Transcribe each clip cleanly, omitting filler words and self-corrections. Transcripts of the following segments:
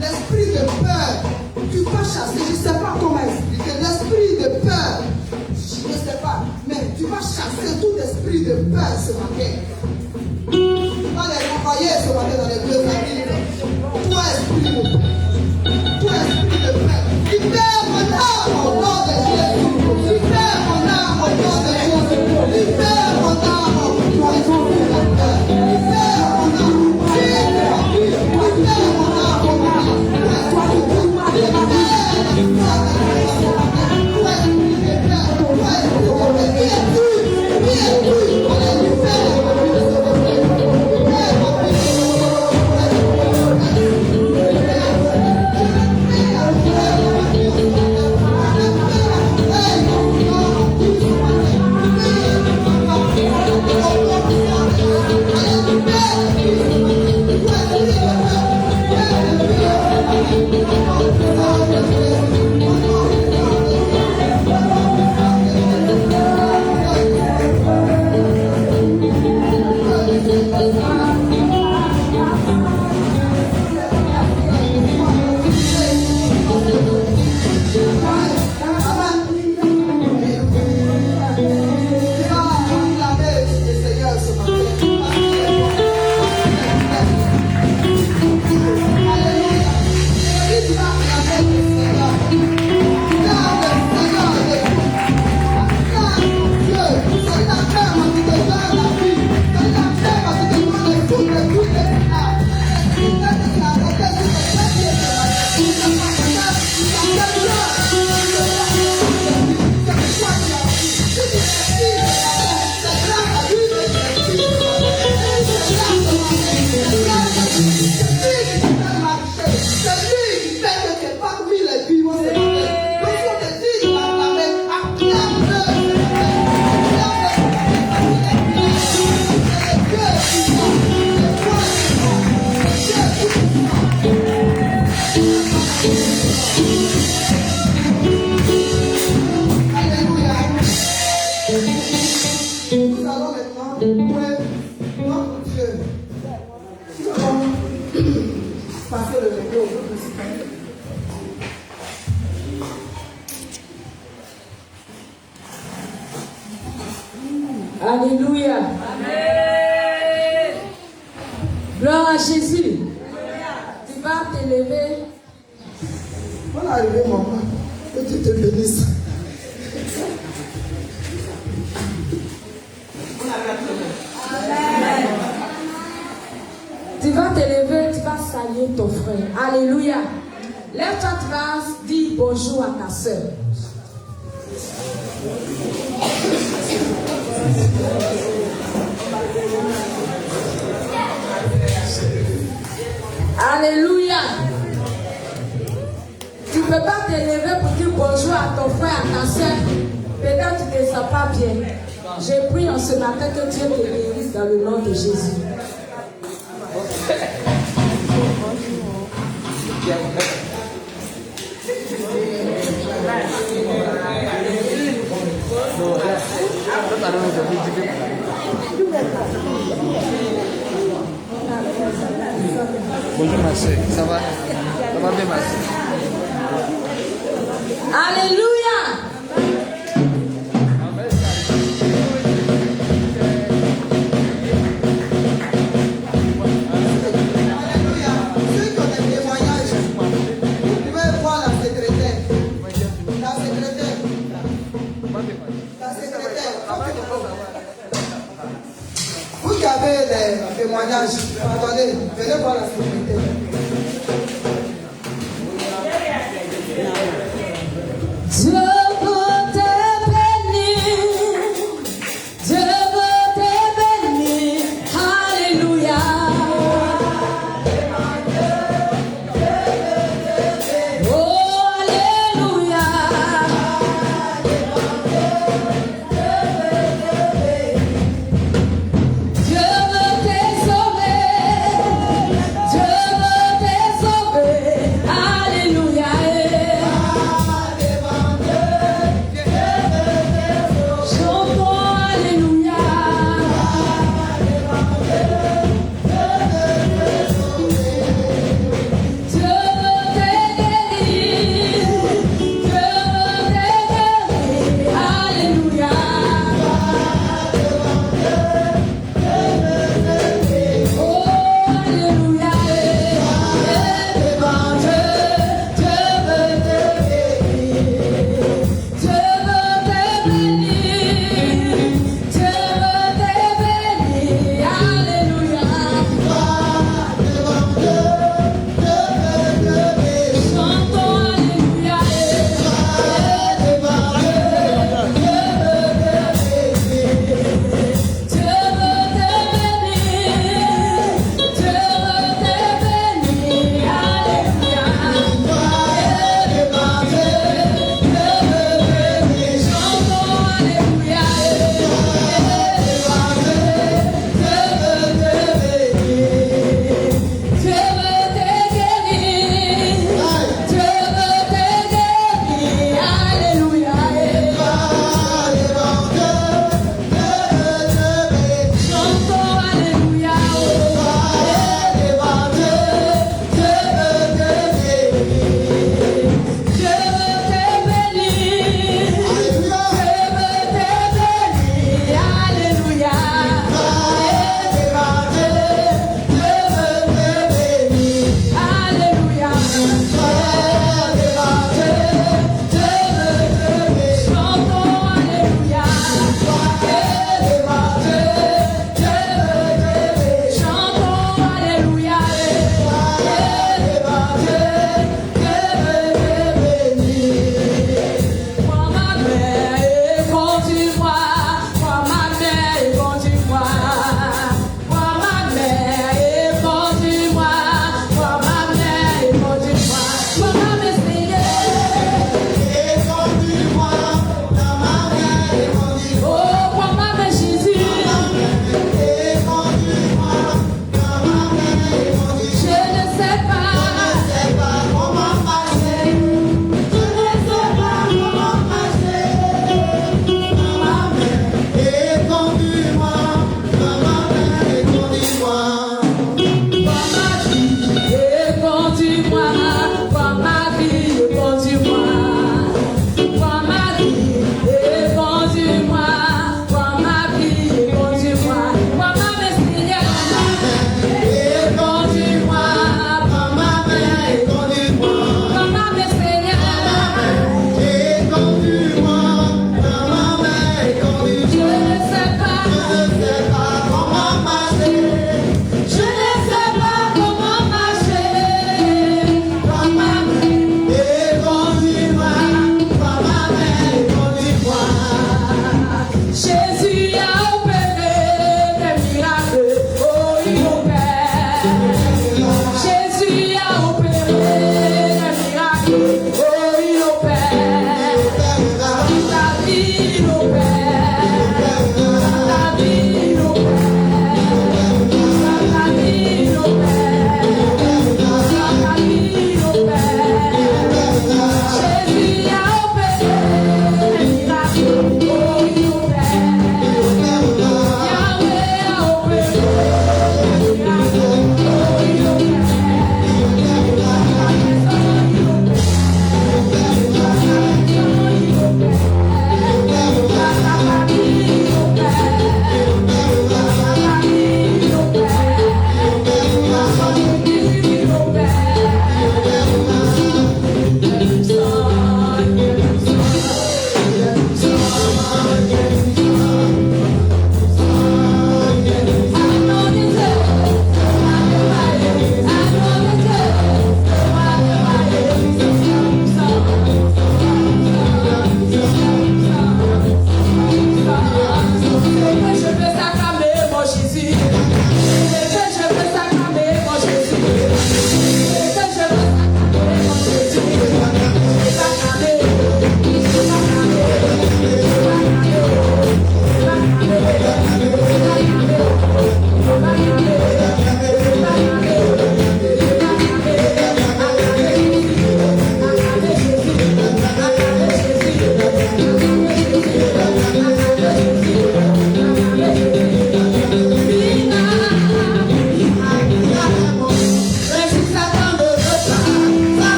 l'esprit de peur, tu vas chasser, je ne sais pas comment expliquer, l'esprit de peur, je ne sais pas, mais tu vas chasser tout esprit de peur ce matin. Tu vas les renvoyer ce matin dans les deux familles. Toi esprit de peur, libère mon âme au nom de Jésus, libère mon âme au nom de Jésus, libère mon âme au nom de Jésus, libère mon âme, Alléluia. Amen. Gloire à Jésus. Tu vas te lever. Voilà, arrivé, maman. Que Dieu te bénisse. Amen. Tu vas te lever, tu vas saluer ton frère. Alléluia. Lève-toi, tu vas dire bonjour à ta soeur. Alléluia. Tu ne peux pas te lever pour dire bonjour à ton frère, à ta soeur. Peut-être que tu ne te sens pas bien. J'ai pris en ce matin que Dieu te bénisse dans le nom de Jésus. Bonjour ma soeur, ça va? Ça va bien ma soeur? Alléluia. Vous qui avez des témoignages, attendez, venez voir la sécurité. Dieu veut te bénir. Dieu veut te bénir. Alléluia. Oh, alléluia. Dieu veut te sauver.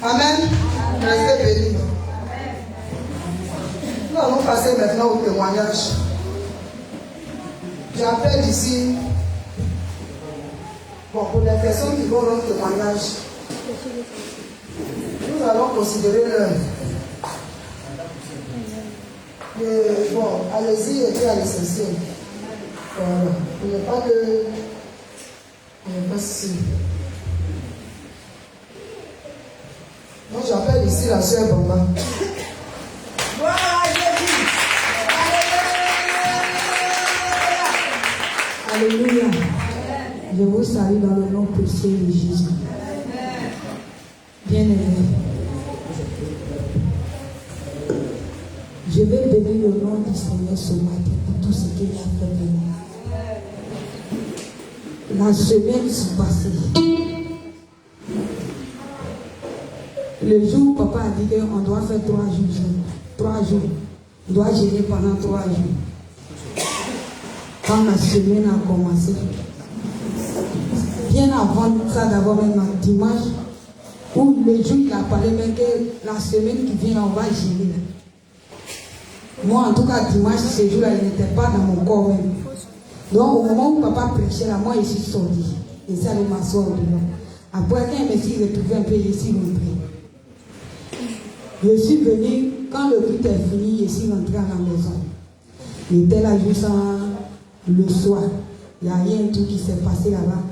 Amen. Restez bénis. Nous allons passer maintenant au témoignage. J'appelle ici, bon, pour les personnes qui vont rendre témoignage, nous allons considérer l'heure. Bon, allez-y et puis à l'essentiel. Voilà. Il n'y a pas de. Il n'y a pas si. Donc j'appelle ici la sœur Bamba. Alléluia. Je vous salue dans le nom précieux de Jésus. Bien-aimé, je vais bénir le nom du Seigneur ce matin pour tout ce qu'il a fait pour moi. La semaine s'est passée. Le jour où papa a dit qu'on doit faire 3 jours. 3 jours. On doit gérer pendant 3 jours. Quand la semaine a commencé, bien avant ça, d'abord même un dimanche, où le jour il a parlé, mais que la semaine qui vient, on va gérer. Moi, en tout cas, dimanche, ce jour-là, il n'était pas dans mon corps même. Donc, au moment où papa prêchait là, moi, je suis sorti. Et ça, allait m'asseoir au dehors. Après, quand je me suis retrouvé un peu, je suis rentré. Je suis venu, quand le culte est fini, je suis rentré à la maison. J'étais là juste le soir. Il n'y a rien tout qui s'est passé là-bas.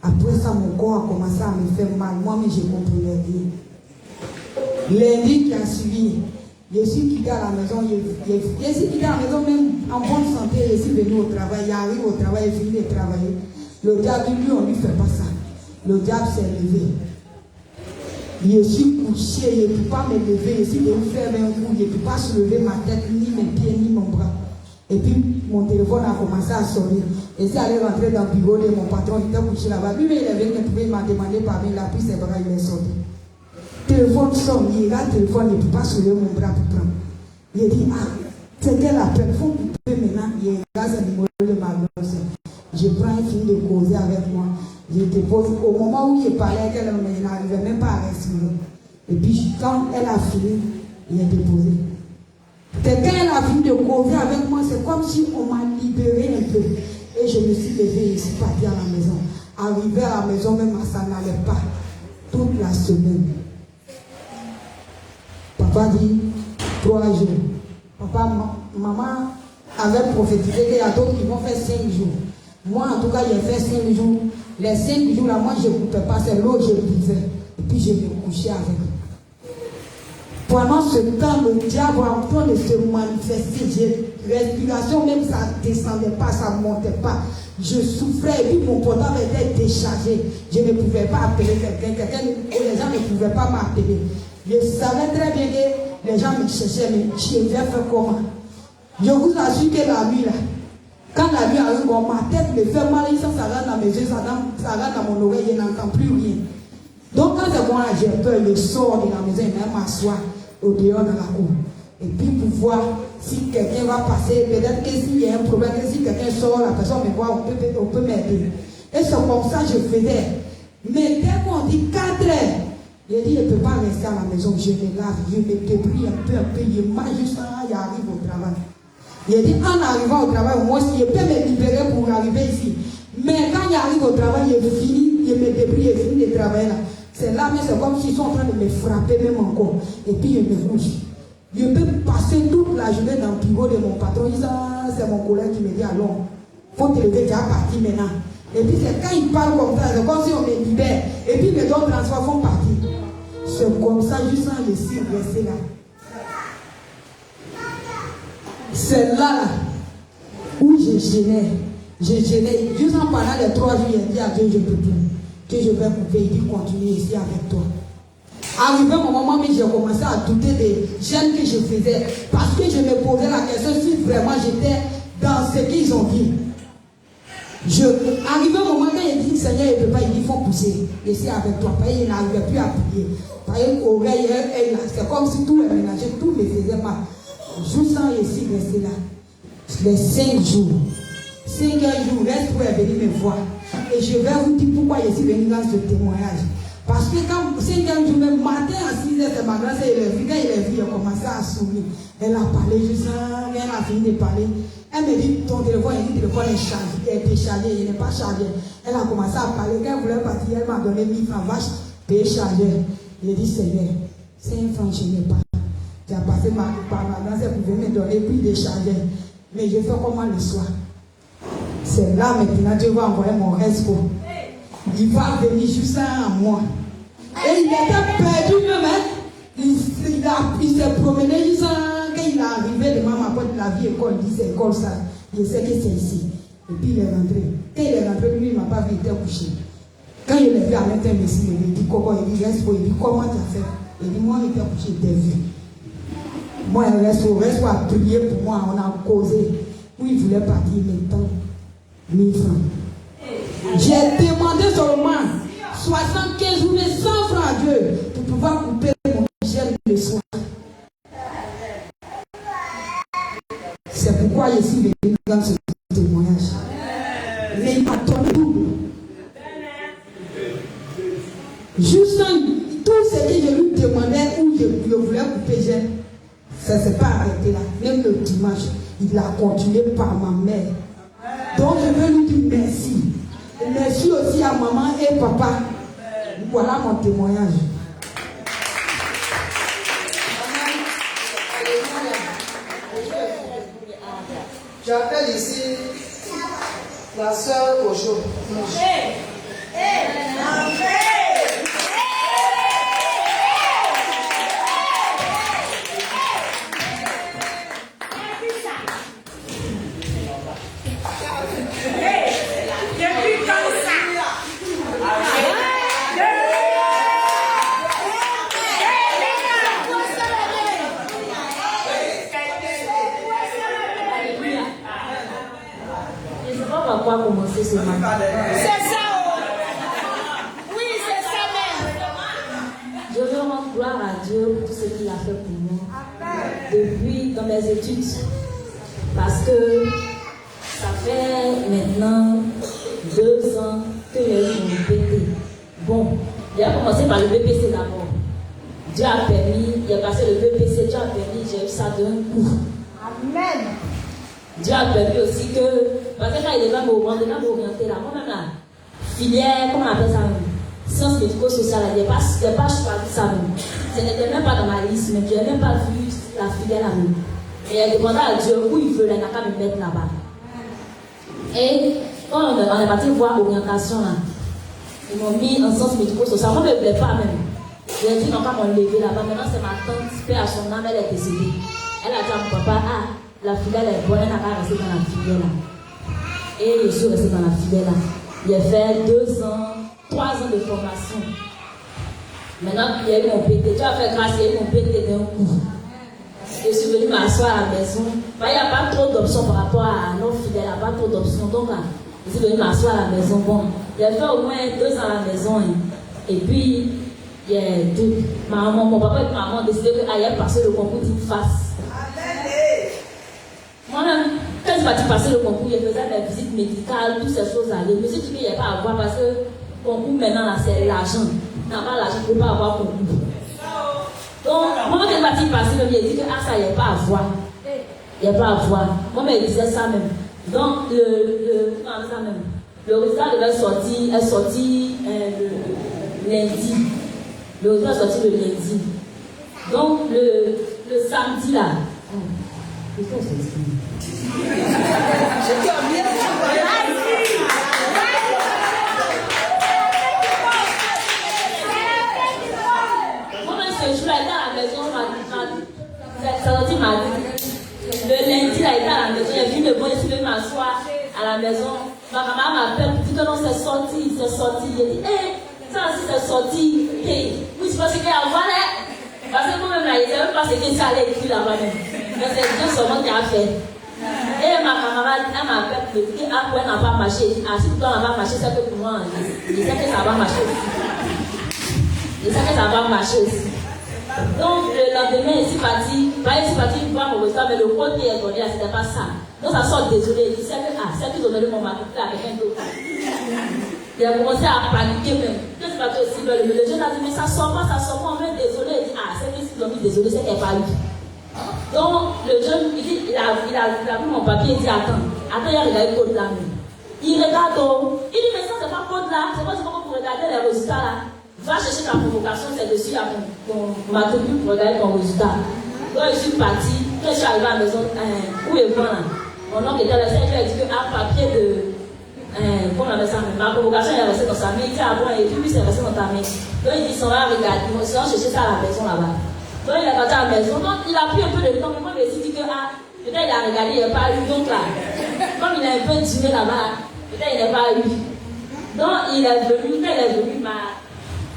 Après ça, mon corps a commencé à me faire mal. Moi, mais je comprenais rien. Lundi qui a suivi, je suis quitté à la maison. Je suis quitté à la maison même en bonne santé. Je suis venu au travail. J'arrive au travail, je finis de travailler. Le diable, lui, on ne lui fait pas ça. Le diable s'est levé. Je suis couché, je ne peux pas me lever. Je suis venu faire un coup. Je ne peux pas soulever ma tête, ni mes pieds, ni mon bras. Et puis mon téléphone a commencé à sonner. Et c'est allé rentrer dans le bureau de mon patron, il était couché là-bas. Lui, il est venu me trouver, il m'a demandé parmi, il a pris ses bras, il est sorti. Téléphone sonne, il regarde le téléphone, il ne peut pas soulever mon bras pour prendre. Il dit, ah, c'était la peine, il faut couper maintenant. Il regarde le numéro de ma grosse. Je prends une fille de causer avec moi. Je dépose. Au moment où il parlait avec elle, il n'arrivait même pas à respirer. Et puis quand elle a fini, il est déposé. Quelqu'un a fini de causer avec moi, c'est comme si on m'a libéré un peu. Et je me suis levée, je suis partie à la maison. Arrivé à la maison, même ça n'allait pas. Toute la semaine. Papa dit 3 jours. Papa, maman avait prophétisé qu'il y a d'autres qui vont faire 5 jours. Moi, en tout cas, j'ai fait 5 jours. Les 5 jours là, moi, je ne coupais pas, c'est l'eau que je buvais. Et puis, je me couchais avec. Pendant ce temps, le diable a en train de se manifester. Respiration, même ça ne descendait pas, ça ne montait pas. Je souffrais et puis mon portable était déchargé. Je ne pouvais pas appeler quelqu'un. Les gens ne pouvaient pas m'appeler. Je savais très bien que les gens me cherchaient, mais je vais faire comment? Je vous assure que la nuit, là, quand la nuit arrive, ma tête me fait mal, ça rentre dans mes yeux, ça rentre dans mon oreille, je n'entends plus rien. Donc quand c'est moi, j'ai peur, je sors de la maison et même m'asseoir au dehors dans la cour. Et puis pour voir si quelqu'un va passer, peut-être que s'il y a un problème, que si quelqu'un sort, la personne me voit, on peut m'aider. Et c'est comme ça que je faisais. Mais dès qu'on dit 4 heures, j'ai dit, je ne peux pas rester à la maison, je me lave, je me débrouille un peu, je mange juste là, j'arrive au travail. J'ai dit, en arrivant au travail, moi, je peux me libérer pour arriver ici. Mais quand j'arrive au travail, je finis, je me débrouille, je finis de travailler là. C'est là, mais c'est comme s'ils sont en train de me frapper même encore. Et puis je me bouge. Je peux passer toute la journée dans le bureau de mon patron. C'est mon collègue qui me dit, allons, il faut te lever, tu es parti maintenant. Et puis c'est quand il parle comme ça, c'est comme si on me libère. Et puis mes autres transports font partie. ça, juste en laisser rester là. C'est là où je gênais. Juste en parlant des 3 jours, il a dit à Dieu, je peux plus. Que je vais couper, il dit continuer ici avec toi. Arrivé mon moment, j'ai commencé à douter des gènes que je faisais. Parce que je me posais la question si vraiment j'étais dans ce qu'ils ont dit. Arrivé au moment quand il dit Seigneur, il ne peut pas, il dit il faut pousser. Ici avec toi. Parce qu'il n'arrivait plus à prier. Parce qu'oreille, c'est comme si tout est mélangé, tout me faisait mal. Juste en ici, rester là. Les 5 jours. 5 jours, reste pour venir me voir. Et je vais vous dire pourquoi je suis venu dans ce témoignage. Parce que quand 5 jours, même matin à 6h, c'est ma grâce, elle est venue. Quand elle est venue, elle a commencé à sourire. Elle a parlé, juste elle a fini de parler. Elle me dit, ton téléphone, elle dit, le téléphone est chargé, il est déchargé, il n'est pas chargé. Elle a commencé à parler. Quand elle voulait partir, elle m'a donné 1000 francs, vache, déchargé. J'ai dit, Seigneur, 5 francs, je n'ai pas. J'ai passé par ma grâce, elle pouvait me donner, puis décharger. Mais je fais comment le soir? C'est là maintenant Dieu va envoyer mon resto. Il va venir juste à moi. Et il était perdu même. Il s'est promené juste quand il est arrivé devant ma porte de la vie école. Il dit c'est école ça. Je sais que c'est ici. Et puis il est rentré. Quand il est rentré, lui il ne m'a pas vu, il était couché. Quand il est vu à l'intérieur, il me dit comment il dit resto. Il dit comment tu as fait? Il dit moi il était couché, il t'a vu. Moi il reste a prié pour moi, on a causé. Puis il voulait partir maintenant. 1000 francs. J'ai demandé seulement 75 ou 100 francs à Dieu pour pouvoir couper mon gel le soir. C'est pourquoi je suis venu dans ce témoignage. Mais il m'a donné tout. Juste tout ce que je lui demandais où je voulais couper gel, ça ne s'est pas arrêté là. Même le dimanche, il a continué par ma mère. Donc je veux lui dire merci. Et merci aussi à maman et papa. Voilà mon témoignage. J'appelle ici la sœur Ojo. Commencer ce matin. C'est ça, oui, c'est ça même. Je veux rendre gloire à Dieu pour tout ce qu'il a fait pour moi depuis dans mes études. Parce que ça fait maintenant 2 ans que j'ai eu mon BT. Bon, j'ai commencé par le BPC d'abord. Dieu a permis, il a passé le BPC, Dieu a permis, j'ai eu ça d'un coup. Amen. Dieu a permis aussi que, parce que quand il devait m'orienter là, moi-même là, filière, comment on appelle ça même, sciences médico-sociales, il n'y a pas choisi ça même. Ce n'était même pas dans ma liste, mais je n'ai même pas vu la filière là même. Et il a demandé à Dieu où il veut, il n'a qu'à me mettre là-bas. Et quand on est parti voir l'orientation là, ils m'ont mis en sciences médico-sociales, moi je ne voulais pas même. J'ai dit non, pas m'enlever là-bas, maintenant c'est ma tante, paix à son âme, elle est décédée. Elle a dit à mon papa, la filière est bonne, elle n'a pas resté dans la filière là. Et je suis restée dans la filière là. J'ai fait 2 ans, 3 ans de formation. Maintenant, il y a eu mon PT. Tu as fait grâce, il y a eu mon PT d'un coup. Je suis venue m'asseoir à la maison. Il n'y a pas trop d'options par rapport à nos fidèles, il n'y a pas trop d'options. Donc, je suis venue m'asseoir à la maison. Bon, j'ai fait au moins 2 ans à la maison. Et puis, mon papa et maman ont décidé qu'ailleurs passer le concours d'une face. Moi-même, quand je suis partie passer le concours, je faisais mes visites médicales, toutes ces choses-là. Je me suis dit qu'il n'y a pas à avoir parce que le concours maintenant, là, c'est l'argent. Il n'y a pas l'argent, il ne peut pas avoir concours. Donc, moi, quand je suis partie passer, je me suis dit que ça, il n'y a pas à voir. Il n'y a pas à voir. Moi, je disais ça même. Donc, le résultat devait sortir, est sorti le lundi. Le résultat est sorti le lundi. Donc, le samedi, là. ce jour-là, il était à la maison, m'a dit. Le lundi, là, il était à la maison, il est venu me voir, il est venu m'asseoir à la maison. Ma maman m'appelle pour dire que non, c'est sorti. Il dit, ça aussi c'est sorti. Oui, je pensais qu'il y a voilà. Parce que moi-même, là, je ne savais pas ce que ça allait écrire là-bas même. Mais c'est Dieu seulement qui a fait. Et ma camarade, elle m'appelle pour me dire, ah, pourquoi elle n'a pas marché? Si toi, elle n'a pas marché, c'est que pour moi, je sais que ça va marcher aussi. Je sais que ça va marcher aussi. Donc, le lendemain, il est parti voir mon résultat, mais le code qui est donné là, c'était pas ça. Donc, ça sort désolé. Il dit, c'est que donné mon mari à quelqu'un d'autre. Il a commencé à paniquer même. Qu'est-ce qui va être aussi belle? Le jeune a dit, mais ça sort pas, on est désolé. Il dit, c'est que si l'homme est désolé, c'est qu'elle n'a pas eu. Donc, le jeune, il a vu mon papier, il dit, attends, il y a regardé le code là même. Il regarde, il dit, mais ça, c'est pas code là, c'est pas pour regarder les résultats là. Va chercher ta convocation, c'est dessus à ton matricule pour regarder ton résultat. Donc, je suis parti, quand je suis arrivé à la maison, où est bon là? Mon oncle était là, il a dit un papier de. Comment on avait ça? Ma convocation est restée dans sa main. Il dit, ah bon, et puis c'est resté dans ta main. Donc il dit, on va regarder, on va chercher ça à la maison là-bas. Donc il est parti à la maison. Donc il a pris un peu de temps, mais moi je me suis dit que, peut-être il a regardé, il n'y a pas eu. Donc là, comme il a un peu dîné là-bas, peut-être il n'a pas eu. Donc il est venu, quand il est venu,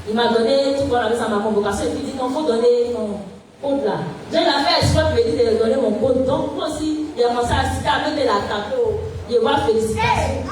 il m'a donné tout qu'on avait ça, ma convocation. Et puis il dit, non, il faut donner mon code là. Donc il a fait exprès pour me dire de donner mon code. Donc moi aussi, il a commencé à citer avec de la tape. Il va félicitations.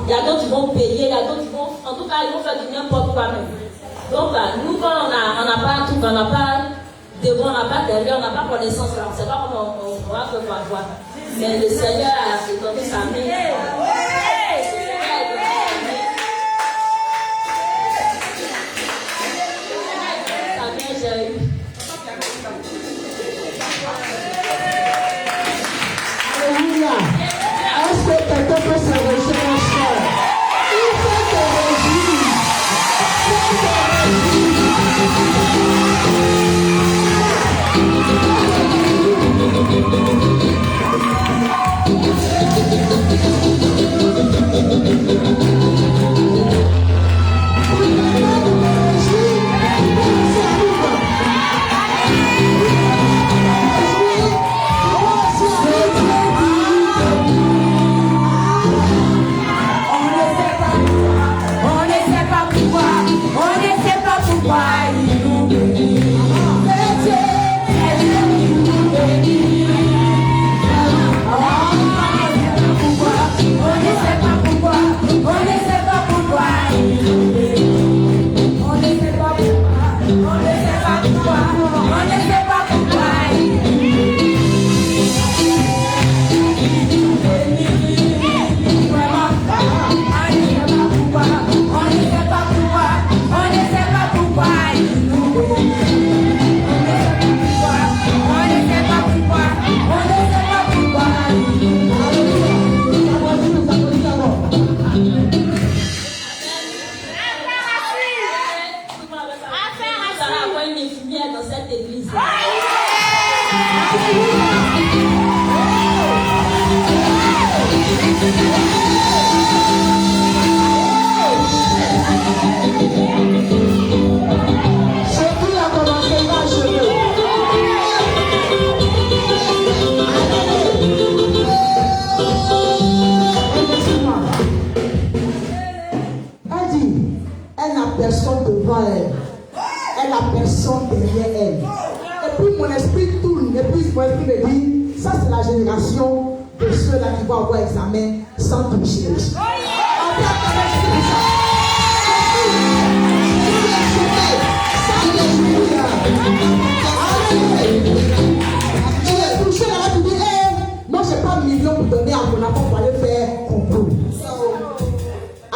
Il y a d'autres qui vont payer, il y a d'autres qui vont. En tout cas, ils vont faire du n'importe quoi même. Donc, nous, quand on n'a pas tout, on n'a pas devant, on n'a pas derrière, on n'a pas connaissance, on ne sait pas comment on va faire quoi. Mais le Seigneur a donné sa main. Alléluia. Est-ce que quelqu'un peut se réjouir, mon frère? Il faut te réjouir. Il faut te réjouir. la personne derrière elle. Et puis mon esprit tourne, et puis mon esprit me dit, ça c'est la génération de ceux-là qui vont avoir examen sans toucher. Tu es touché là, tu dis, moi j'ai pas un million pour donner à mon enfant pour aller faire concours.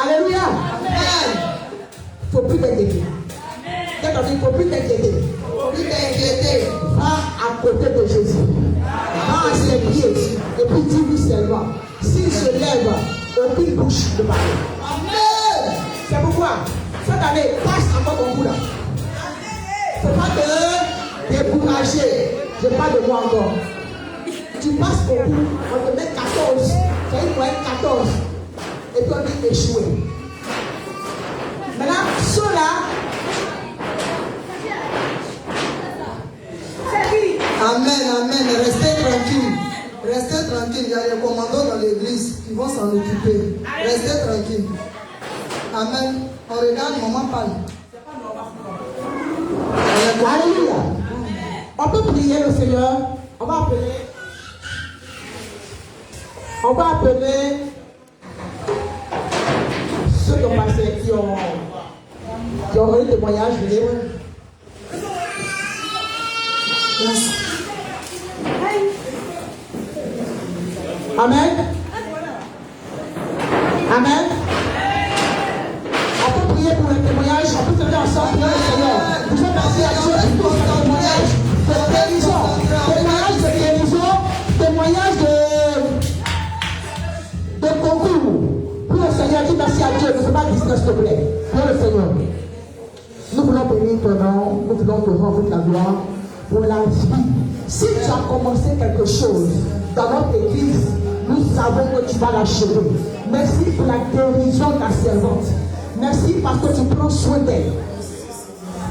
Alléluia. Il ne faut plus t'inquiéter. Il ne faut plus t'inquiéter. Va à côté de Jésus. Va à ses pieds. Et puis dis-lui seulement. S'il se lève, aucune bouche ne parle. Amen. C'est pourquoi cette année, passe encore ton bout là. Il ne faut pas te décourager. Je parle de moi encore. Tu passes au bout, on te met 14. C'est une moyenne 14. Et puis on dit échouer. Maintenant, ceux-là, Amen. Restez tranquille. Restez tranquille. Il y a les commandants dans l'église qui vont s'en occuper. Restez tranquille. Amen. On regarde, maman parle. Alléluia. On peut prier le Seigneur. On va appeler ceux qui ont passé, qui ont eu témoignage. Amen. Amen. On peut prier pour le témoignage. On peut se faire ensemble pour le Seigneur. Vous êtes assis à Dieu pour le témoignage de guérison. Témoignage de guérison. Témoignage de concours. Pour le Seigneur, dis merci à Dieu. Ne fais pas distrait, s'il te plaît. Pour le Seigneur. Nous voulons bénir ton nom. Nous voulons te rendre la gloire pour la vie. Si tu as commencé quelque chose dans notre église, nous savons que tu vas l'achever. Merci pour la guérison de ta servante. Merci parce que tu prends soin d'elle.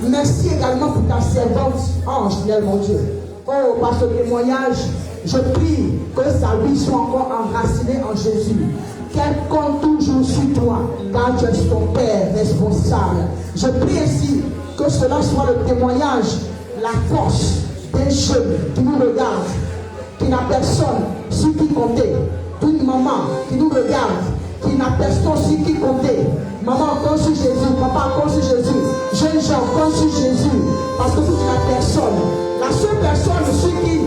Merci également pour ta servante, Ange, mon Dieu. Oh, par ce témoignage, je prie que sa vie soit encore enracinée en Jésus. Qu'elle compte toujours sur toi, car tu es son Père responsable. Je prie ainsi que cela soit le témoignage, la force des jeunes qui nous regardent, qui n'a personne sur qui compter. Une maman qui nous regarde, qui n'a personne sur qui compter. Maman, compte sur Jésus. Papa, compte sur Jésus. Jeunes gens, compte sur Jésus. Parce que si tu n'as personne, la seule personne sur qui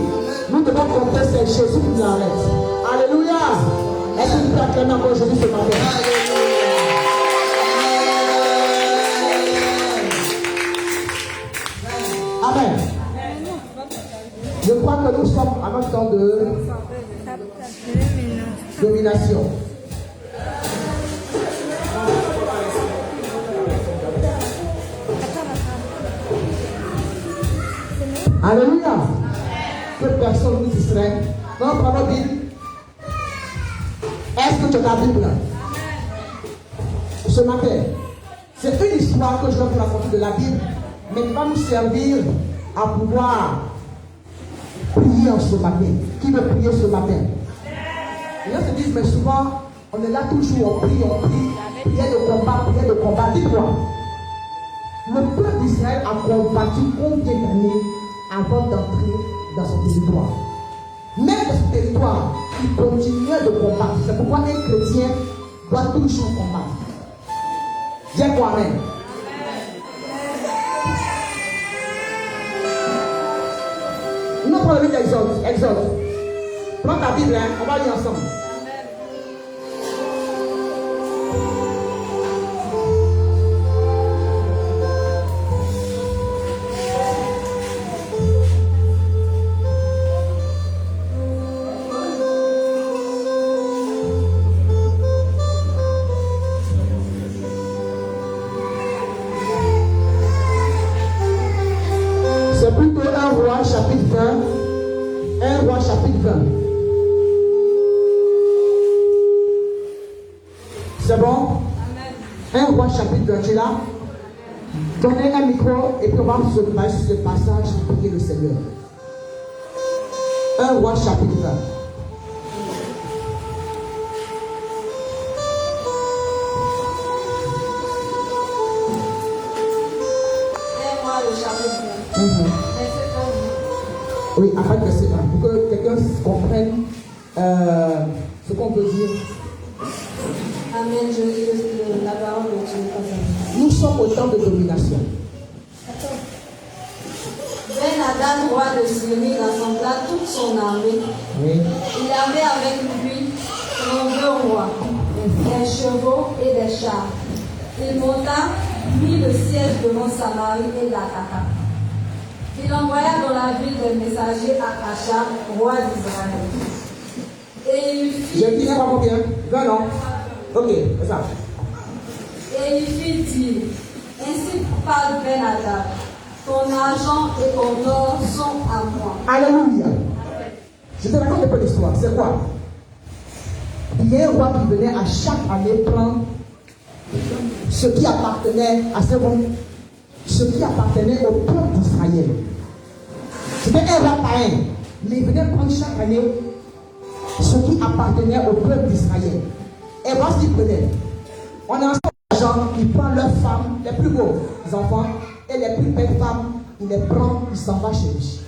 nous devons compter, c'est Jésus qui nous arrête. Alléluia. Est-ce que tu peux acclamer encore Jésus ce matin? Amen. Je crois que nous sommes à un temps de domination. Alléluia. Que personne ne distrait. Non, prends la Bible. Est-ce que tu as ta Bible là? Ce matin, c'est une histoire que je vais vous raconter de la Bible, mais qui va nous servir à pouvoir prier ce matin. Qui veut prier ce matin? Les gens se disent, mais souvent, on est là toujours, on prie, prière de combat. Dites-moi, le peuple d'Israël a combattu combien d'années avant d'entrer dans son territoire? Même dans ce territoire, il continuait de combattre. C'est pourquoi un chrétien doit toujours combattre. Dis quoi, amen. Nous prenons le livre d'Exode. Prends ta Bible, hein, on va lire ensemble. C'est plutôt 1 Roi chapitre 20. 1 Roi chapitre 20. C'est bon? 1 Roi chapitre 20. Tu es là? Donnez un micro et puis on va se passer sur ce passage pour prier le Seigneur. 1 Roi chapitre 20. Le chapitre Oui, après verset 1, pour que quelqu'un comprenne ce qu'on peut dire. Amen, je lis la parole de Dieu. Nous sommes au temps de domination. Ben-Hadad, roi de Syrie, rassembla toute son armée. Oui. Il avait avec lui 32 rois, des chevaux et des chars. Il monta, mit le siège devant Samarie et l'attaqua. Il envoya dans la ville des messagers à Achab, roi d'Israël. Et il fit... J'ai dit pas combien? 20 ans. Ok, c'est ça. Et il fit dire, ainsi parle Ben-Hadad, ton argent et ton or sont à moi. Alléluia. Je te raconte un peu l'histoire. C'est quoi? Il y a un roi qui venait à chaque année prendre ce qui appartenait à ce qui appartenait au peuple d'Israël. C'était un roi païen, mais il venait prendre chaque année ce qui appartenait au peuple d'Israël. Et voilà ce qu'il prenait. On a ensemble des gens qui prennent leurs femmes, les plus beaux enfants, et les plus belles femmes, il les prend, il s'en va chez lui.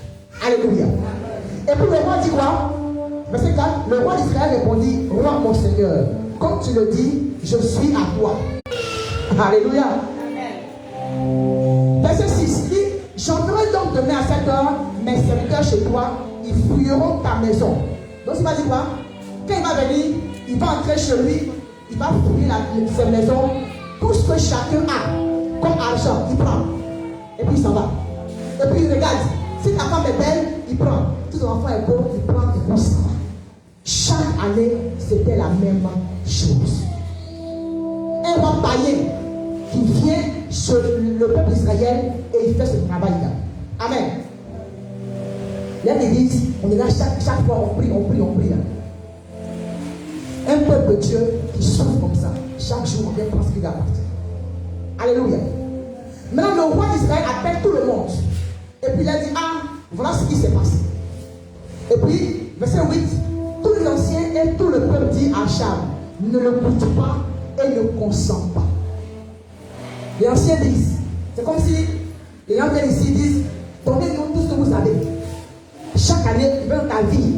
Alléluia. Et puis le roi dit quoi? Verset 4, le roi d'Israël répondit, roi mon Seigneur, comme tu le dis, je suis à toi. Alléluia. Verset 6, il dit, j'enverrai donc demain à 7 heures mes serviteurs chez toi, ils fouilleront ta maison. Donc il va dire quoi? Quand il va venir, il va entrer chez lui, il va fouiller sa maison, tout ce que chacun a comme argent, il prend. Et puis il s'en va. Et puis il regarde, si ta femme est belle, il prend. Si ton enfant est beau, il prend et puis il s'en va. Chaque année, c'était la même chose. Un roi païen qui vient sur le peuple d'Israël et il fait ce travail-là. Amen. L'église, on est là chaque fois, on prie. Là. Un peuple de Dieu qui souffre comme ça. Chaque jour, on vient prendre ce qui lui appartient. Alléluia. Maintenant, le roi d'Israël appelle tout le monde. Et puis il a dit, voilà ce qui s'est passé. Et puis, verset 8, tous les anciens et tout le peuple dit à Achab, ne le goûte pas et ne consent pas. Les anciens disent, c'est comme si les gens viennent ici et disent, donnez-nous tout ce que vous avez. Chaque année, dans ta vie,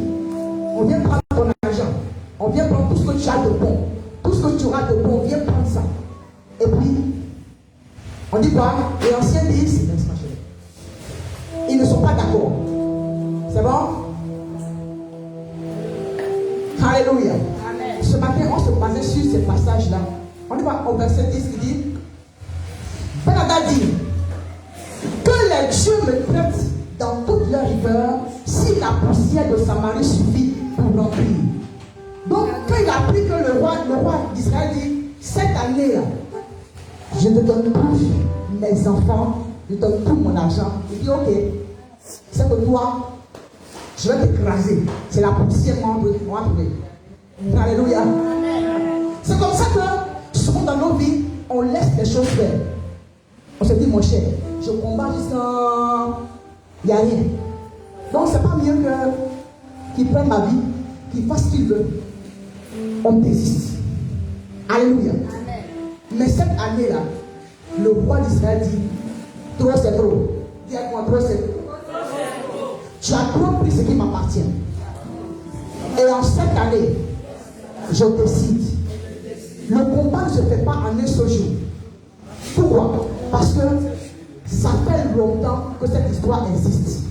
on vient prendre ton argent, on vient prendre tout ce que tu as de bon, tout ce que tu auras de bon, on vient prendre ça. Et puis, on dit quoi? Les anciens disent, ils ne sont pas d'accord. C'est bon? Alléluia. Amen. Ce matin, on se basait sur ces passages-là. On y va au verset 10 qui dit, Ben-Hadad dit, que les dieux me traitent dans toute leur rigueur si la poussière de Samarie suffit pour remplir. Donc, quand il a appris que le roi d'Israël dit, cette année-là, je te donne tous mes enfants, je te donne tout mon argent. Il dit, ok, c'est que toi, je vais t'écraser. C'est la poussière qu'on va trouver. Alléluia. C'est comme ça que souvent dans nos vies, on laisse les choses faire. On se dit, mon cher, je combats jusqu'à... Il n'y a rien. Donc c'est pas mieux qu'il prenne ma vie, qu'il fasse ce qu'il veut. On désiste. Alléluia. Amen. Mais cette année-là, le roi d'Israël dit, trop c'est trop. Dis avec moi, trop c'est trop. Tu as trop pris ce qui m'appartient. Et en cette année, je décide. Le combat ne se fait pas en un seul jour. Pourquoi? Parce que ça fait longtemps que cette histoire existe.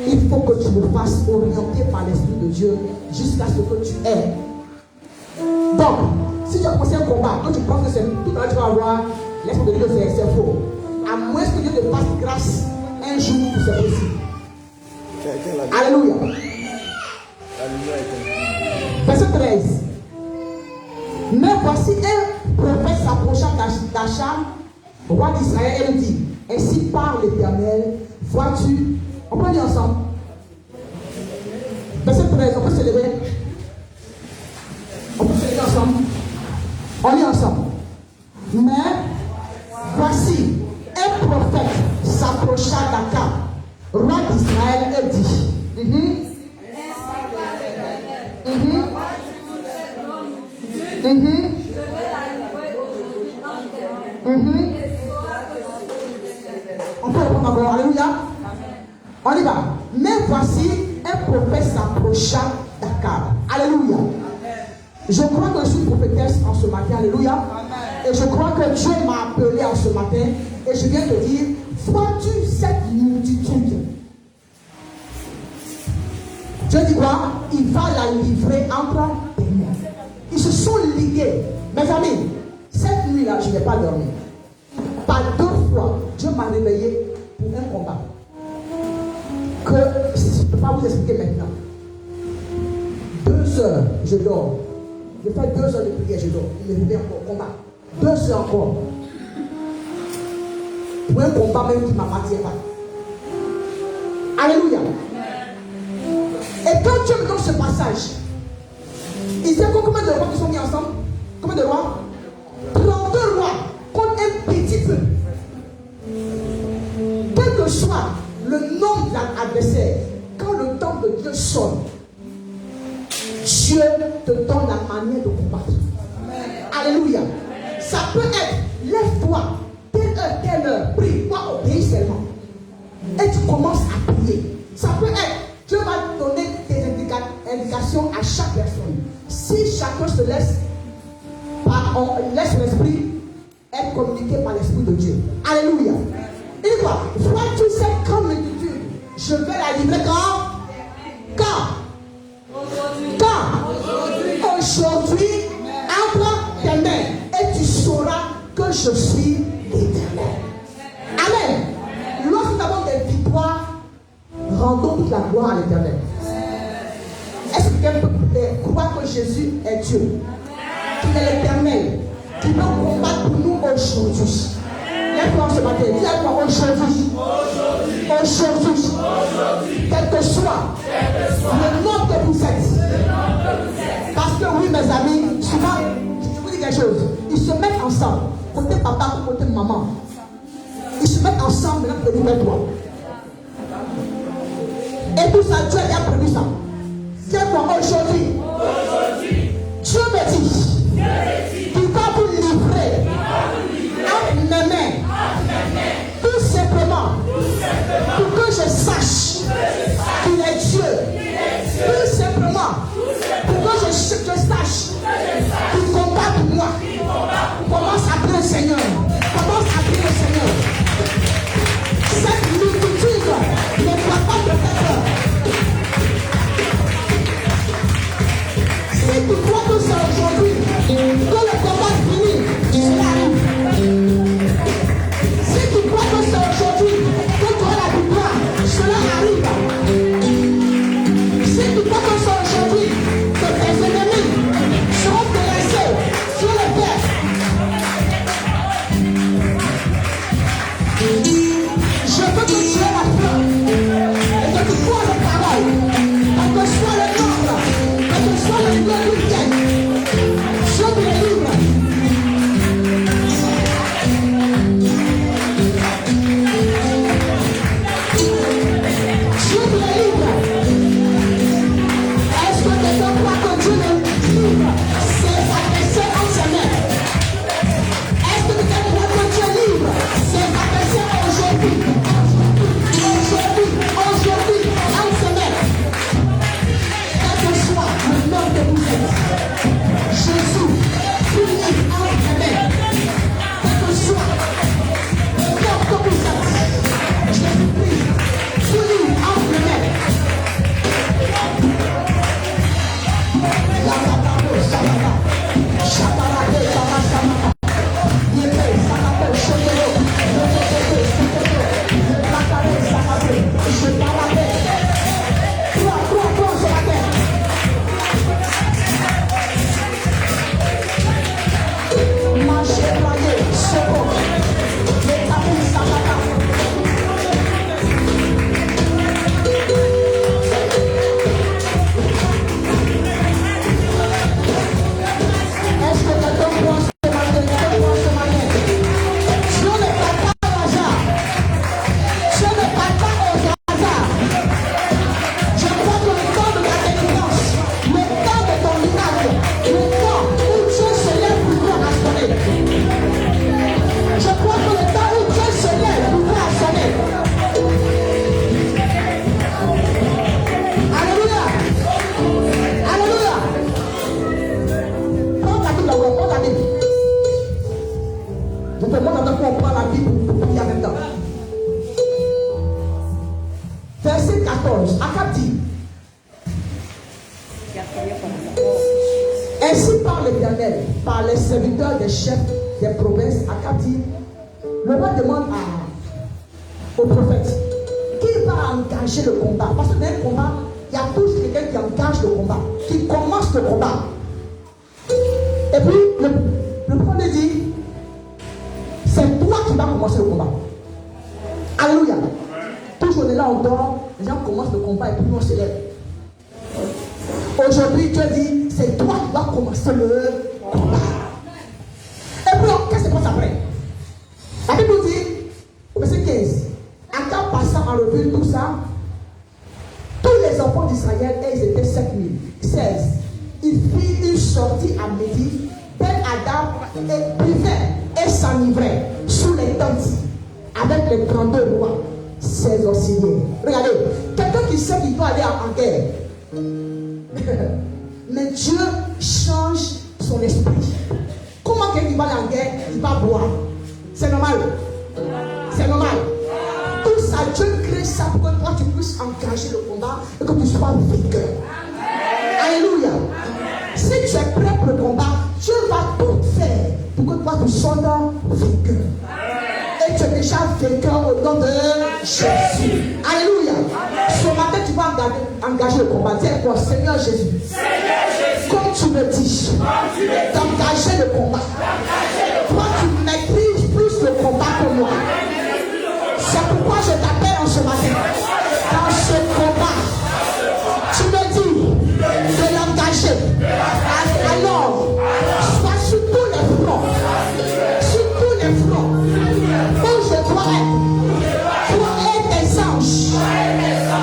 Il faut que tu le fasses orienté par l'Esprit de Dieu jusqu'à ce que tu aies. Donc, si tu as commencé un combat, toi tu penses que c'est tout à l'heure tu vas avoir l'Esprit de Dieu, c'est faux. À moins que Dieu te fasse grâce un jour où c'est possible. Alléluia. Verset 13. Mais voici un prophète s'approchant d'Achab, roi d'Israël, et lui dit, ainsi parle l'Éternel, vois-tu, on peut lire ensemble. Verset 13, on peut se lever. On peut se lever ensemble. On lit ensemble. Mais voici un prophète s'approcha d'Achab, roi d'Israël, et dit, On peut répondre encore, alléluia. On y va. Mais voici, un prophète s'approcha d'Akab. Alléluia. Je crois que je suis prophétesse en ce matin. Alléluia. Et je crois que Dieu m'a appelé en ce matin. Et je viens te dire, vois-tu cette multitude? Dieu dit quoi? Il va la livrer entre tes mains. Ils se sont ligués. Mes amis, cette nuit-là, je n'ai pas dormi. Par 2 fois, Dieu m'a réveillé pour un combat. Que je ne peux pas vous expliquer maintenant. 2 heures, je dors. Je fais 2 heures de prière, je dors. Il me réveille encore, combat. 2 heures encore. Pour un combat même qui ne m'appartient pas. Alléluia. Et quand Dieu me donne ce passage, il sait combien de rois qui sont mis ensemble? Combien de rois? 32 rois contre un petit peuple. Quel que soit le nombre d'adversaires, quand le temps de Dieu sonne, Dieu te donne la manière de combattre. Alléluia. Ça peut être, lève-toi, telle heure, prie, toi obéis seulement. Et tu commences à prier. Ça peut être, Dieu va te donner des indications à chaque personne. Si chacun se laisse, on laisse l'esprit être communiqué par l'esprit de Dieu. Alléluia. Et quoi? Vois-tu cette grande multitude? Je vais la livrer quand? Aujourd'hui, entre tes mains, et tu sauras que je suis l'Éternel. Amen. Lorsque nous avons des victoires, rendons toute la gloire à l'Éternel. Est-ce que quelqu'un peut croire que Jésus est Dieu, qu'il est l'Éternel, qui peut combattre pour nous aujourd'hui? Lève-toi ce matin, dis à toi aujourd'hui, quel que soit le nom que vous êtes. Parce que oui, mes amis, souvent, je vous dis quelque chose, ils se mettent ensemble, côté papa, côté maman. Ils se mettent ensemble pour libérer toi. Et tout ça, Dieu a prévu ça. Tiens-toi aujourd'hui. Dieu me dit qu'il va vous livrer entre mes mains. Tout simplement pour que je sache qu'il est Dieu. Tout simplement pour que je sache qu'il combat pour moi. Commence à prier le Seigneur. Commence à prier le Seigneur. Cette multitude ne doit pas te faire peur. Donc, moi, j'entends qu'on prend la Bible pour prier en même temps. Verset 14. Akab dit. Ainsi parle l'Éternel, par les serviteurs des chefs des provinces. Akab dit. Le roi demande au prophète qui va engager le combat. Parce que dans le combat, il y a toujours quelqu'un qui engage le combat, qui commence le combat. Et puis, le prophète dit, c'est toi qui vas commencer le combat. Alléluia. Toujours on est là, on dort, les gens commencent le combat et puis on se lève. Aujourd'hui, Dieu dit, c'est toi qui vas commencer le combat. Et puis, qu'est-ce qui se passe après? La Bible nous dit, au verset 15, Akab passant en revue tout ça, tous les enfants d'Israël, ils étaient 7000. 16. Il fit une sortie à midi, Ben Adam, et buvait et s'enivrait sous les tentes avec les 32 rois, ses auxiliaires. Regardez, quelqu'un qui sait qu'il doit aller en guerre. Mais Dieu change son esprit. Comment quelqu'un qui va aller en guerre, il va boire? C'est normal. C'est normal. Tout ça, Dieu crée ça pour que toi tu puisses engager le combat et que tu sois vainqueur. Alléluia. Si tu es prêt pour le combat, Dieu va tout faire pour que toi tu sois vainqueur. Et tu es déjà vainqueur au nom de Jésus. Alléluia. Ce matin, tu vas engager le combat. Dis quoi? Seigneur Jésus. Comme tu me dis d'engager le combat. Toi, tu maîtrises plus le combat que moi. C'est pourquoi je t'appelle en ce matin. Dans ce combat, tu me dis de l'engager. Alors, sois sur tous les fronts. Sur tous les fronts. Où je dois être. Toi et tes anges.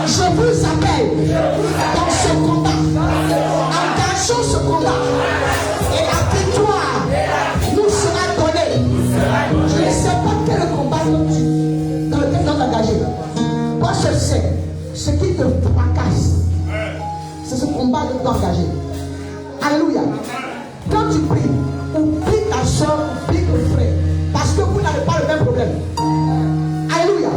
Je vous appelle dans ce combat. Engageons ce combat. Et la victoire nous sera donnée. Je ne sais pas quel combat dans lequel tu dois t'engager. Moi je sais, ce qui te fracasse, c'est ce combat que tu dois engager. Alléluia. Quand tu pries, oublie ta soeur, oublie ton frère, parce que vous n'avez pas le même problème. Alléluia.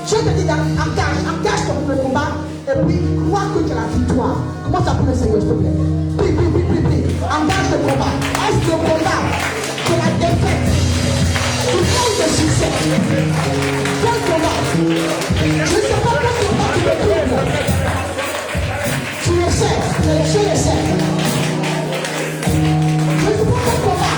Dieu te dit engage ton combat et puis crois que tu as la victoire. Comment ça peut le Seigneur, s'il te plaît? Prie. Engage le combat. Est-ce le combat de la défaite? Tu prends le succès. Quel combat? Je ne sais pas quel combat tu veux prendre. Tu le sais, je le sais. Je ne sais pas quel combat.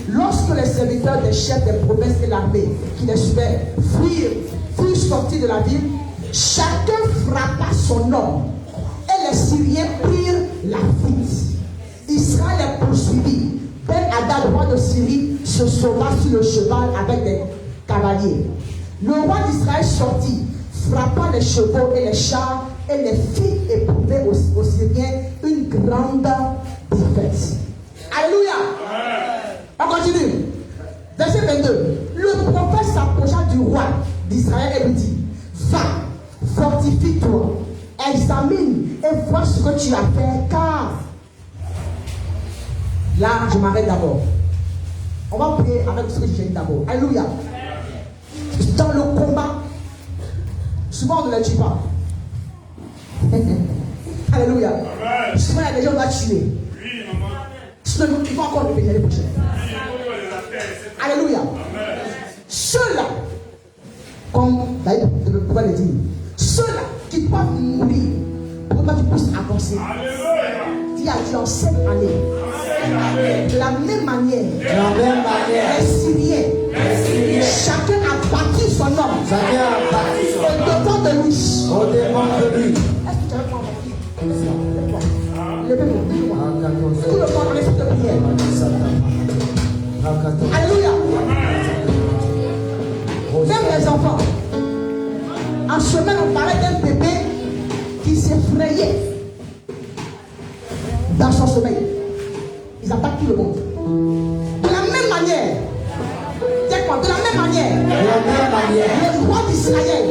Lorsque les serviteurs des chefs des provinces et l'armée qui les suivaient furent sortis de la ville, chacun frappa son homme et les Syriens prirent la fuite. Israël poursuivit. Ben-Hadad, roi de Syrie, se sauva sur le cheval avec des cavaliers. Le roi d'Israël sortit, frappa les chevaux et les chars et les fit éprouver aux Syriens une grande défaite. Alléluia. On continue. Verset 22. Le prophète s'approcha du roi d'Israël et lui dit, va, fortifie-toi, examine et vois ce que tu as fait, car là, je m'arrête d'abord. On va prier avec ce que j'ai dit d'abord. Alléluia. Dans le combat, souvent on ne le tue pas. Alléluia. Souvent il y a des gens qui vont tuer. Sinon ils vont encore le payer les prochains. Alléluia. Ceux-là, comme David pouvait le dire, ceux-là qui doivent mourir pour que tu puisses avancer. Dis à Dieu en cette année. De la même manière, les Syriens, chacun a bâti son homme au-devant de lui. Est-ce que tu as compris? Levez-moi. Tout le monde en esprit de prière. Alléluia. Même les enfants. En chemin, on parlait d'un bébé qui s'effrayait dans son sommeil. Ils attaquent tout le monde. De la même manière, de la même manière, le roi d'Israël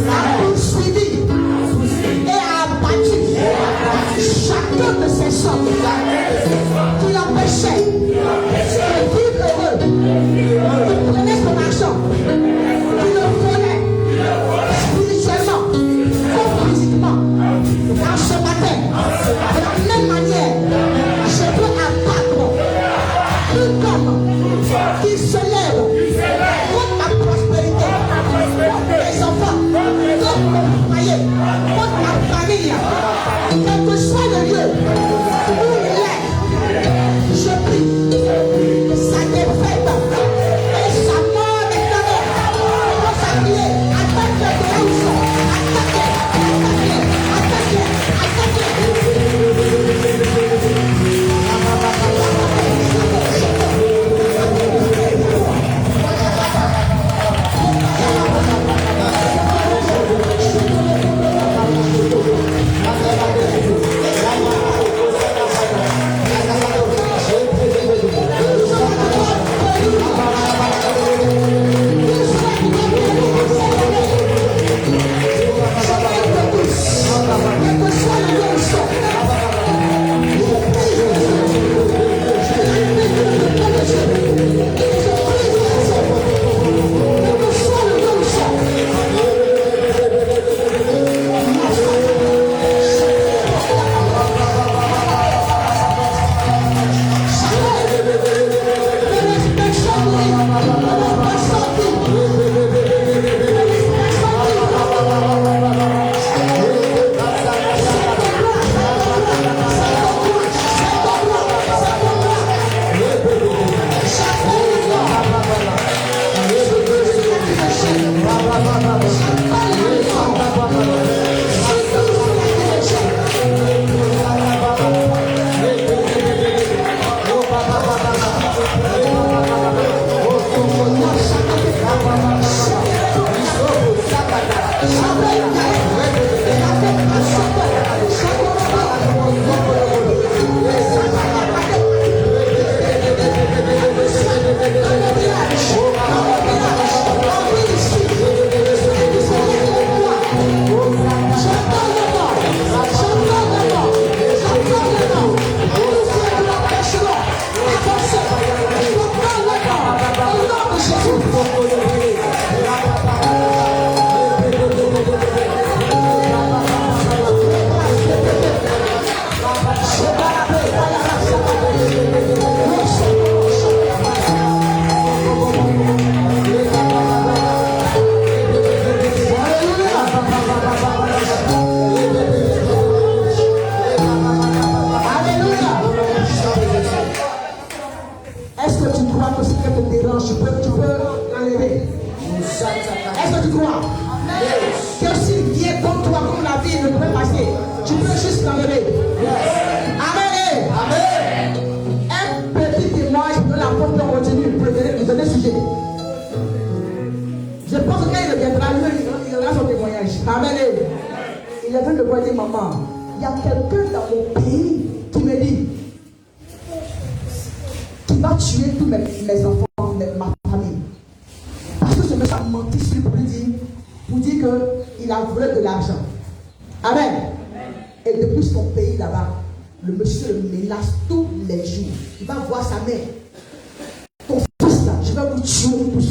a poursuivi et a abattu chacun de ses hommes qui l'empêchait de vivre heureux, qui prenait son argent, qui le volait spirituellement comme physiquement. En ce matin, de la même manière, je veux abattre tout homme qui se lève contre ma prospérité, contre mes enfants, contre mon foyer, contre ma famille, quel que soit le lieu où il est, je prie sa défaite et sa mort. il est venu me voir et dire, maman, il y a quelqu'un dans mon pays qui me dit, qui va tuer tous mes enfants, ma famille. Parce que ce monsieur a menti sur lui pour dire qu'il a volé de l'argent. Amen. Et depuis son pays là-bas, le monsieur le menace tous les jours. Il va voir sa mère. Ton fils là, je vais vous tuer tous.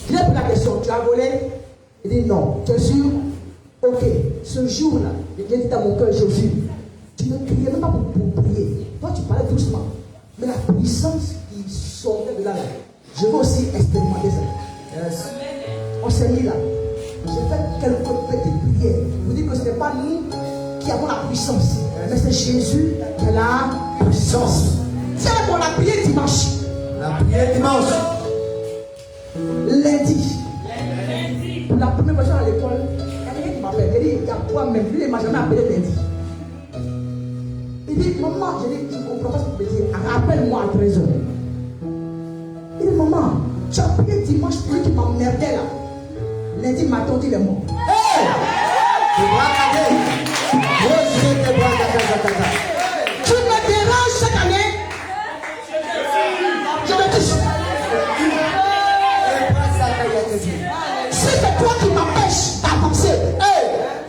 Je lui ai posé la question, tu as volé? Il dit non. Tu es sûr? Ok. Ce jour-là, j'ai dit dans mon cœur, Jésus, tu ne criais même pas pour prier. Toi, tu parlais doucement. Mais la puissance qui sortait de là, je veux aussi expérimenter ça. Yes. On s'est mis là. J'ai fait quelques petites prières. Je vous dis que ce n'est pas nous qui avons la puissance, mais c'est Jésus qui a la puissance. C'est pour la prière dimanche. La prière dimanche. Lundi. Pour la première fois à l'école, il y a quelqu'un qui m'appelle. Il dit, il y a toi même. Lui, il ne m'a jamais appelé lundi. Il dit, maman, je dis, tu ne comprends pas ce que je veux dire. Rappelle-moi à 13h. Il dit, maman, tu as prié dimanche pour lui qui m'emmerdait là. Lundi matin, il est mort. Hey! Tu me déranges chaque année. Je me touche. Si c'est toi qui m'empêches d'avancer,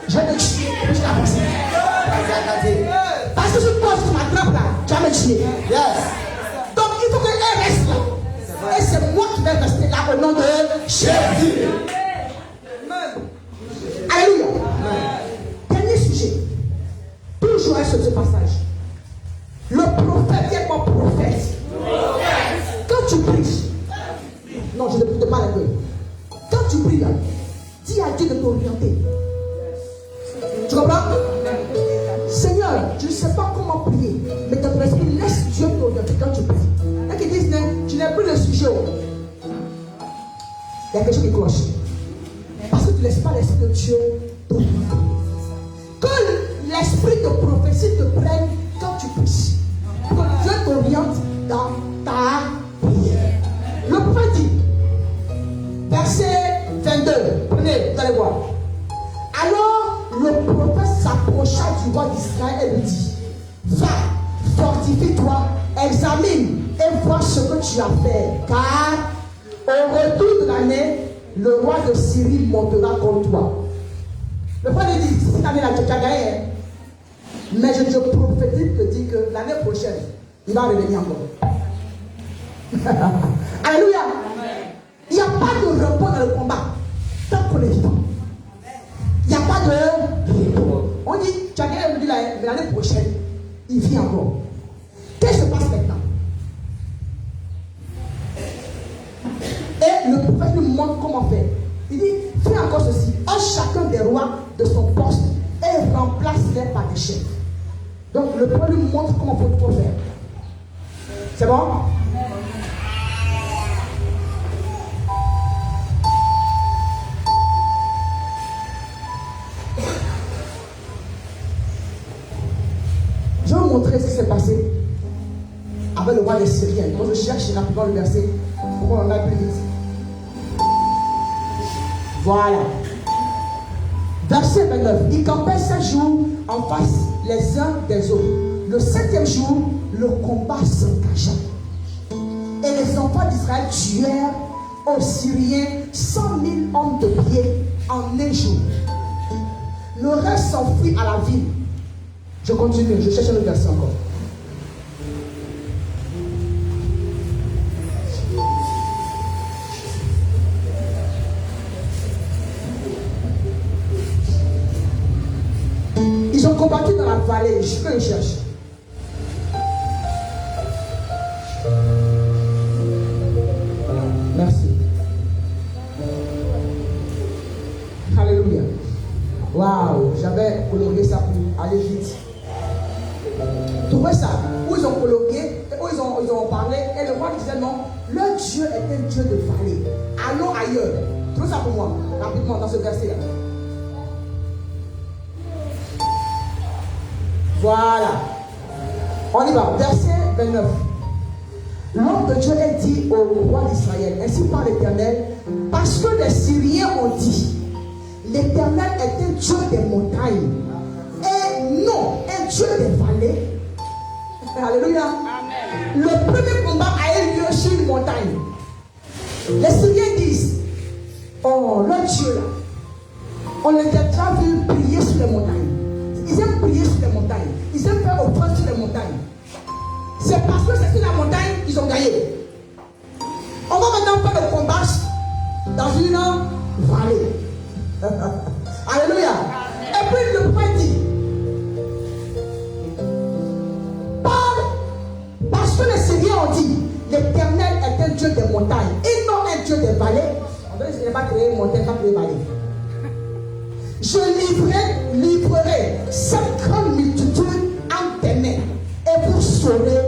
je te tue. Je t'avance. Parce que si toi tu m'attrapes là, tu vas me tuer. Donc il faut qu'elle reste là. Et c'est moi qui vais rester là au nom de Jésus. Alléluia. Dernier sujet. Toujours sur ce passage. Le prophète est mon prophète. Quand tu pries, non, je ne peux pas l'aider. Quand tu pries là, dis à Dieu de t'orienter. Tu comprends? Seigneur, je ne sais pas comment prier, mais ton esprit laisse Dieu t'orienter quand tu pries. Et qu'ils disent, tu n'es plus le sujet. Il y a quelque chose qui cloche. Parce que tu ne laisses pas l'esprit de Dieu t'orienter. Que l'esprit de prophétie te prenne quand tu pries. Que Dieu t'oriente dans ta prière. Le prophète dit, verset 22, prenez, vous allez voir. Alors le prophète s'approcha du roi d'Israël et lui dit, va, fortifie-toi, examine et vois ce que tu as fait, car au retour de l'année, le roi de Syrie montera contre toi. Le prophète dit, cette année-là, tu as gagné, mais je te prophétise, te dis que l'année prochaine, il va revenir encore. Alléluia. Il n'y a pas de repos dans le combat tant qu'on est vivant. Il n'y a pas de repos. On dit, tu as gagné aujourd'hui, mais l'année prochaine, il vit encore. Qu'est-ce qui se passe maintenant? Et le prophète lui montre comment faire. Il dit, fais encore ceci. Chacun des rois de son poste et remplace-les par des chefs. Donc le prophète lui montre comment il faut faire. C'est bon? Je vais vous montrer ce qui s'est passé avec le roi des Syriens. Donc je cherche rapidement le verset pour qu'on en aille plus vite. Voilà. Verset 29. Ils campaient 7 jours en face les uns des autres. Le 7e jour, le combat s'engagea. Et les enfants d'Israël tuèrent aux Syriens 100 000 hommes de pied en un jour. Le reste s'enfuit à la ville. Je continue, je cherche le verset encore. Ils ont combattu dans la vallée, je peux les chercher. Merci. Alléluia. Waouh, j'avais colorié ça pour aller vite. Trouvez ça, où ils ont colloqué, où ils ont parlé, et le roi disait non, leur Dieu est un Dieu de vallée. Allons ailleurs. Trouvez ça pour moi, rapidement dans ce verset-là. Voilà. On y va. Verset 29. L'homme de Dieu est dit au roi d'Israël, ainsi par l'Éternel, parce que les Syriens ont dit, l'Éternel est un Dieu des montagnes et non un Dieu des vallées. Alléluia. Le premier combat a eu lieu sur une montagne. Les Syriens disent, oh, leur Dieu là, on les a déjà vu prier sur les montagnes. Ils aiment prier sur les montagnes. Ils aiment faire offrande sur les montagnes. C'est parce que c'est sur la montagne qu'ils ont gagné. On va maintenant faire le combat dans une vallée. Alléluia. Et puis le prophète dit, parce que les Syriens ont dit, l'Éternel est un Dieu des montagnes et non un Dieu des vallées. On dirait que je n'ai pas créé une montagne, pas créé une vallée. Je livrerai cette grande multitude en tes mains et vous saurez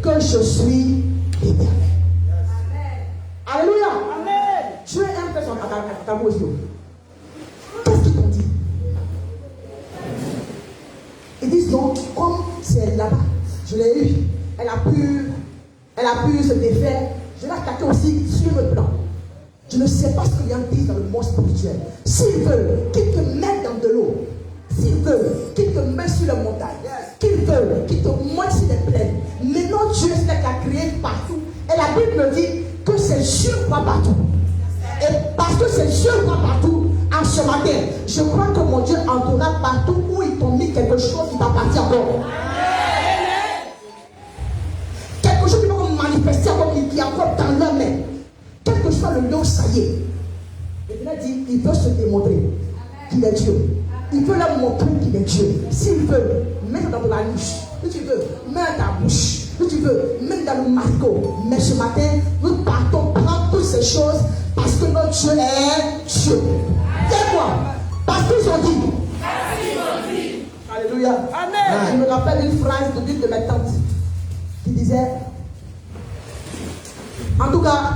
que je suis l'Éternel. Alléluia. Amen. Dieu aime faire son tabou aussi. Qu'est-ce qu'ils t'ont dit? Ils disent donc, comme c'est là-bas, je l'ai eu, elle a pu se défaire, je l'ai attaqué aussi sur le plan. Je ne sais pas ce que les gens disent dans le monde spirituel. S'ils veulent qu'ils te mettent dans de l'eau, s'ils veulent qu'ils te mettent sur la montagne, qu'ils veulent qu'ils te montent sur les plaines, maintenant Dieu c'est qui a créé partout. Et la Bible me dit que c'est Dieu qui voit partout. Et parce que c'est Dieu qui voit partout, en ce matin, je crois que mon Dieu entourera partout où ils t'ont mis quelque chose qui t'appartient encore. Quelque chose qui va manifester encore, qui est encore dans leur main. Quel que soit le lieu, ça y est. Et il a dit, il veut se démontrer qu'il est Dieu. Il veut leur montrer qu'il est Dieu. S'il veut, mets dans la bouche. Si tu veux, mets dans ta bouche. Si tu veux, mets dans le marigot. Mais ce matin, nous partons prendre toutes ces choses parce que notre Dieu est Dieu. Viens-moi. Parce qu'ils ont dit. Alléluia. Amen. Je me rappelle une phrase d'une de mes tantes qui disait, en tout cas,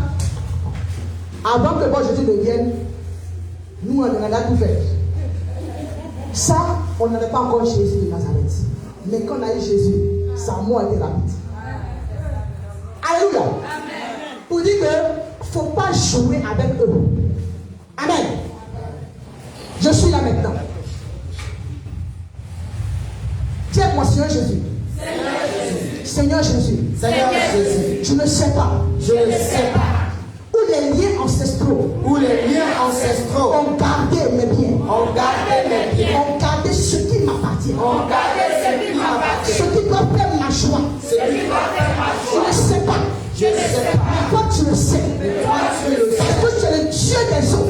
avant que bon Jésus ne vienne, nous on en a tout fait. Ça, on n'avait pas encore Jésus de Nazareth. Mais quand on a eu Jésus, sa mort était rapide. Alléluia. Pour dire qu'il ne faut pas jouer avec eux. Amen. Je suis là maintenant. Dis-moi, Seigneur Jésus. Seigneur Jésus. Seigneur Jésus. Je ne sais pas. Je ne sais pas. Où les liens ancestraux. Où les liens ancestraux ont gardé mes biens. Ont gardé mes biens. Ont gardé ce qui m'appartient. Ont gardé ce qui m'appartient. Ce qui doit faire ma joie. Ce qui doit faire ma joie. Je ne sais pas. Je ne sais pas. Mais toi tu le sais. Toi tu le sais. Parce que tu es le Dieu des eaux.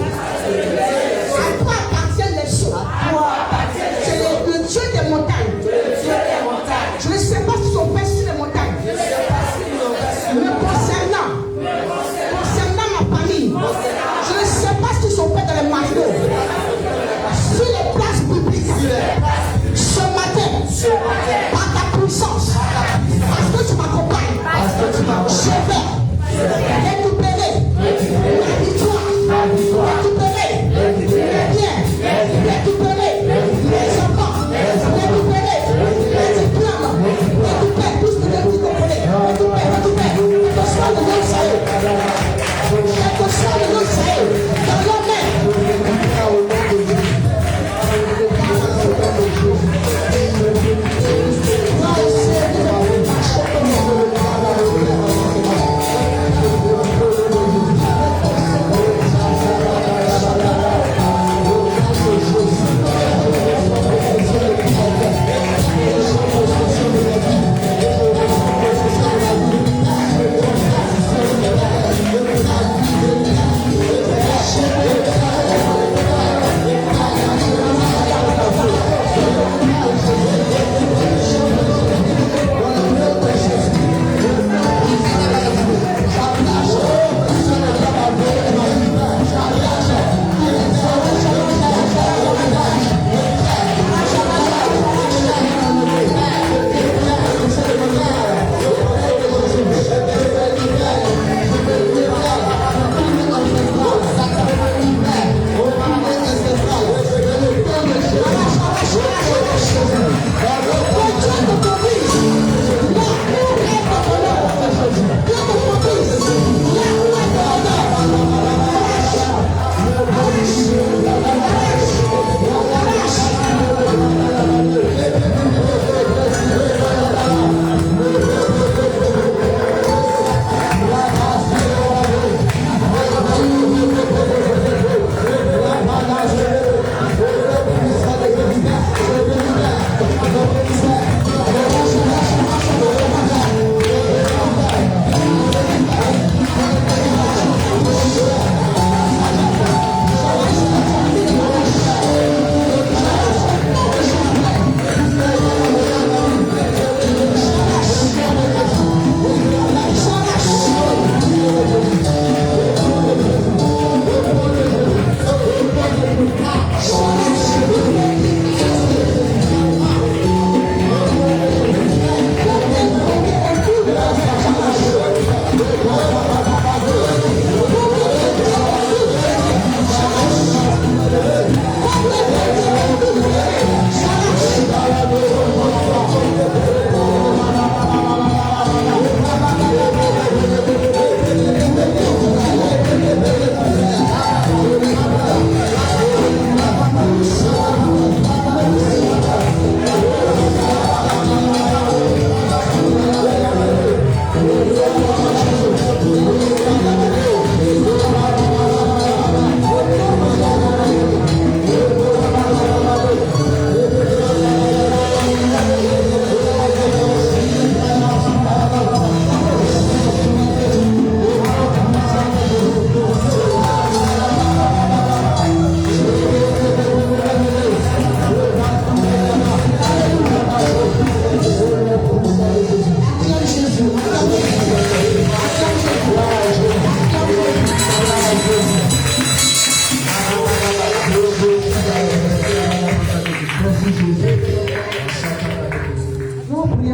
À toi appartiennent les eaux. À toi appartiennent les eaux. Tu es le Dieu des montagnes. Tu es le Dieu des montagnes. Je ne sais pas si sont faits sur les montagnes. Je ne sais pas si sont faits sur les montagnes. Concernant ma famille, je ne sais pas ce qu'ils sont faits dans les mariots, sur les places publiques. Ce matin, par ta puissance,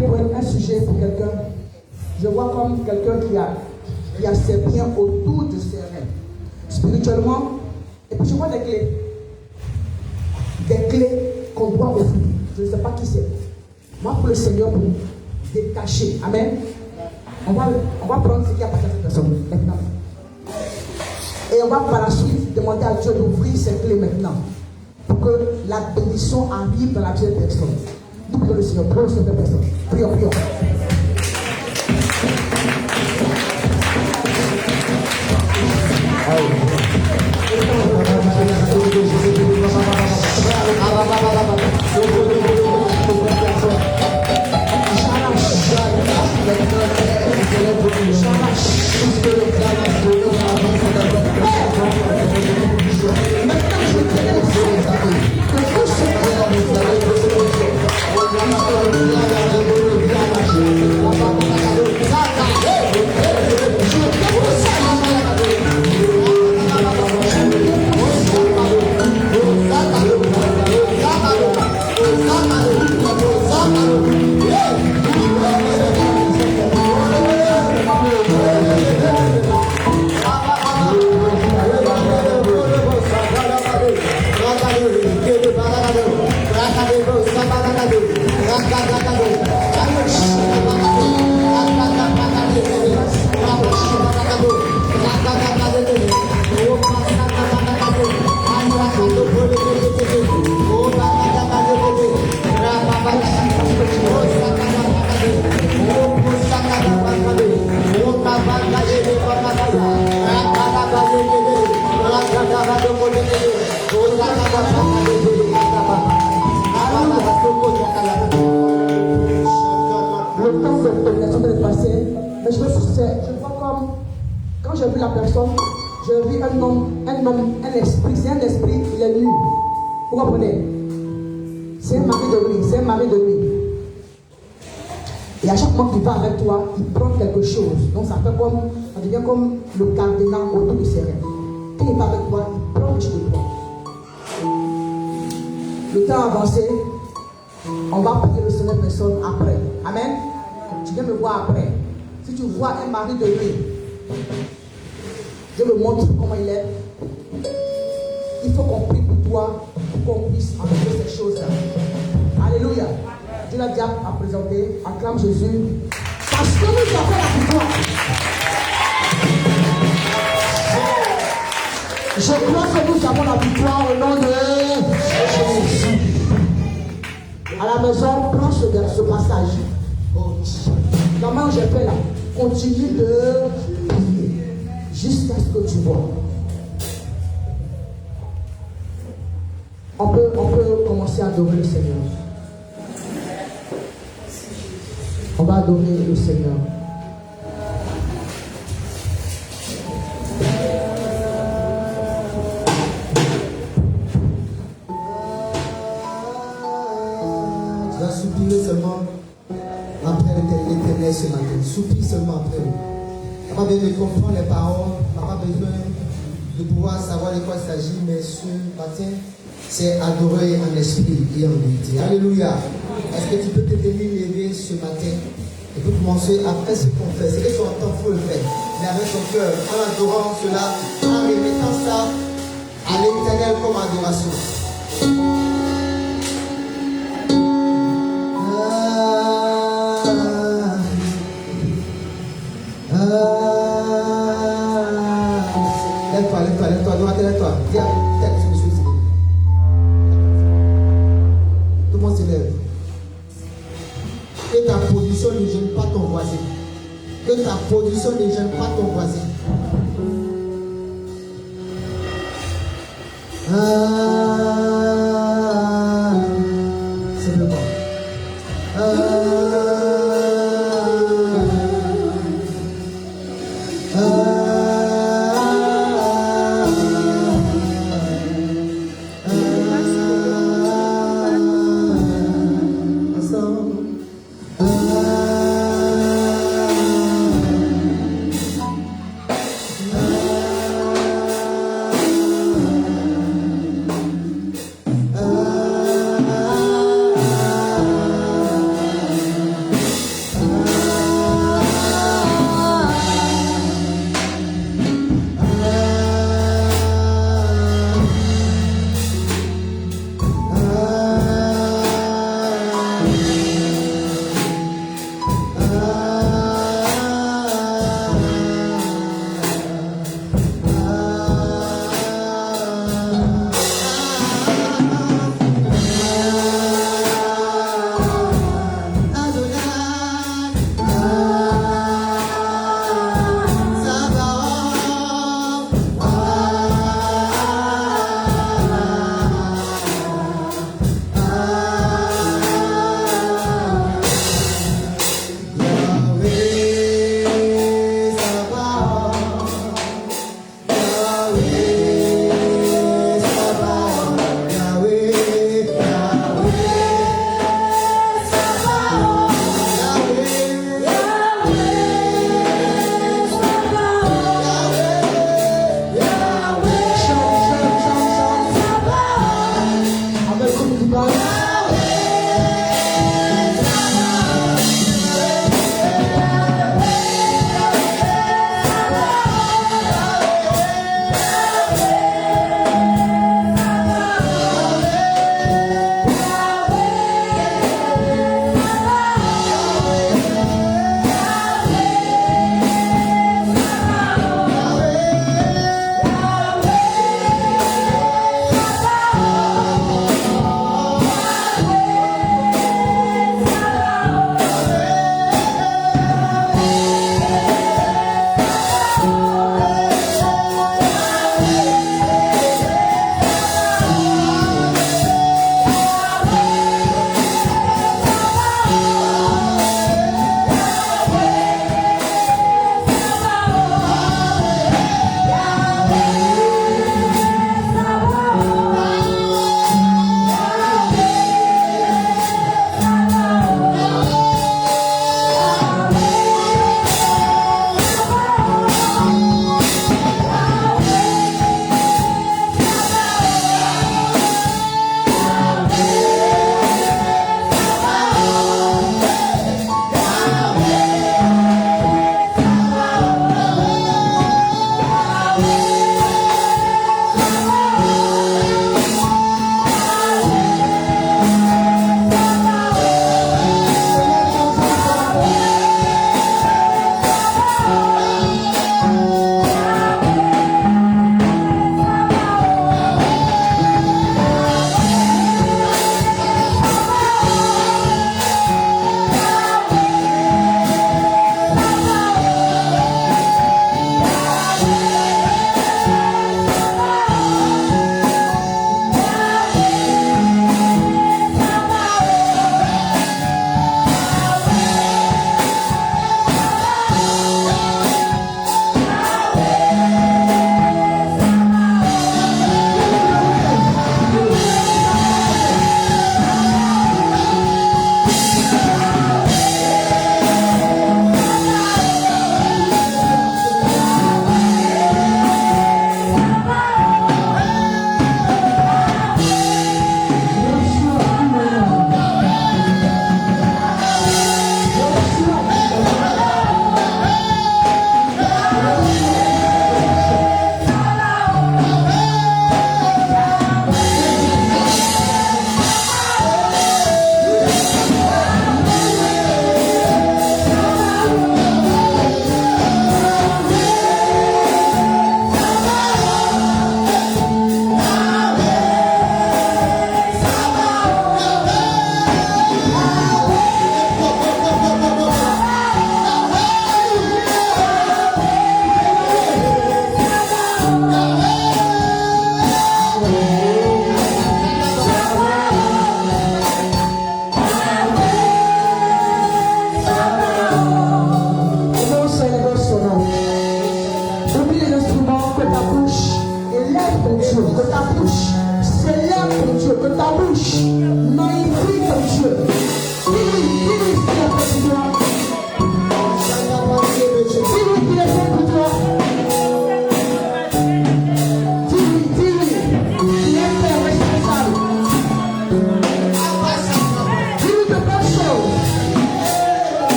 matin, pour un sujet pour quelqu'un, je vois comme quelqu'un qui a ses biens autour de ses rêves, spirituellement, et puis je vois des clés qu'on doit offrir. Je ne sais pas qui c'est. Moi, pour le Seigneur, pour détacher. Amen. On va prendre ce qui appartient à cette personne maintenant. Et on va par la suite demander à Dieu d'ouvrir ces clés maintenant. Pour que la bénédiction arrive dans la vie de personne. Nous prions le Seigneur, prions cette personne. Prions, prions. Le temps de prédication est passé, mais je vois comme, quand j'ai vu la personne, j'ai vu un homme, un esprit, c'est un esprit, il est nu. Vous comprenez? C'est un mari de lui, Et à chaque fois qu'il va avec toi, il prend quelque chose. Donc ça devient comme le cardinal autour de ses rêves. Quand il va avec toi, il prend quelque chose de toi. Le temps avancé, on va prier le Seigneur personne après. Amen. Tu viens me voir après. Si tu vois un mari de lui, je me montre comment il est. Il faut qu'on prie pour toi, pour qu'on puisse enlever ces choses-là. Alléluia. Dieu l'a déjà présenté. Acclame Jésus. Parce que nous avons la victoire. Je crois que nous avons la victoire au nom de Jésus. À la maison, prends ce passage. Comment j'ai fait là? Continue de prier jusqu'à ce que tu vois. On peut commencer à adorer le Seigneur. On va adorer le Seigneur. Tu vas soupirer seulement après l'Éternel ce matin. Soupire seulement après lui. Tu n'as pas besoin de comprendre les paroles. Tu n'as pas besoin de pouvoir savoir de quoi il s'agit. Mais ce matin, c'est adorer en esprit et en vérité. Alléluia. Est-ce que tu peux te tenir levé ce matin et puis commencer à faire ce qu'on fait? C'est que tu entends, il faut le faire. Mais avec ton cœur, en adorant cela, en remettant ça à l'Éternel comme adoration. Lève-toi. Viens, tout le monde se lève. Que ta position ne gêne pas ton voisin. Que ta position ne gêne pas ton voisin. Simplement.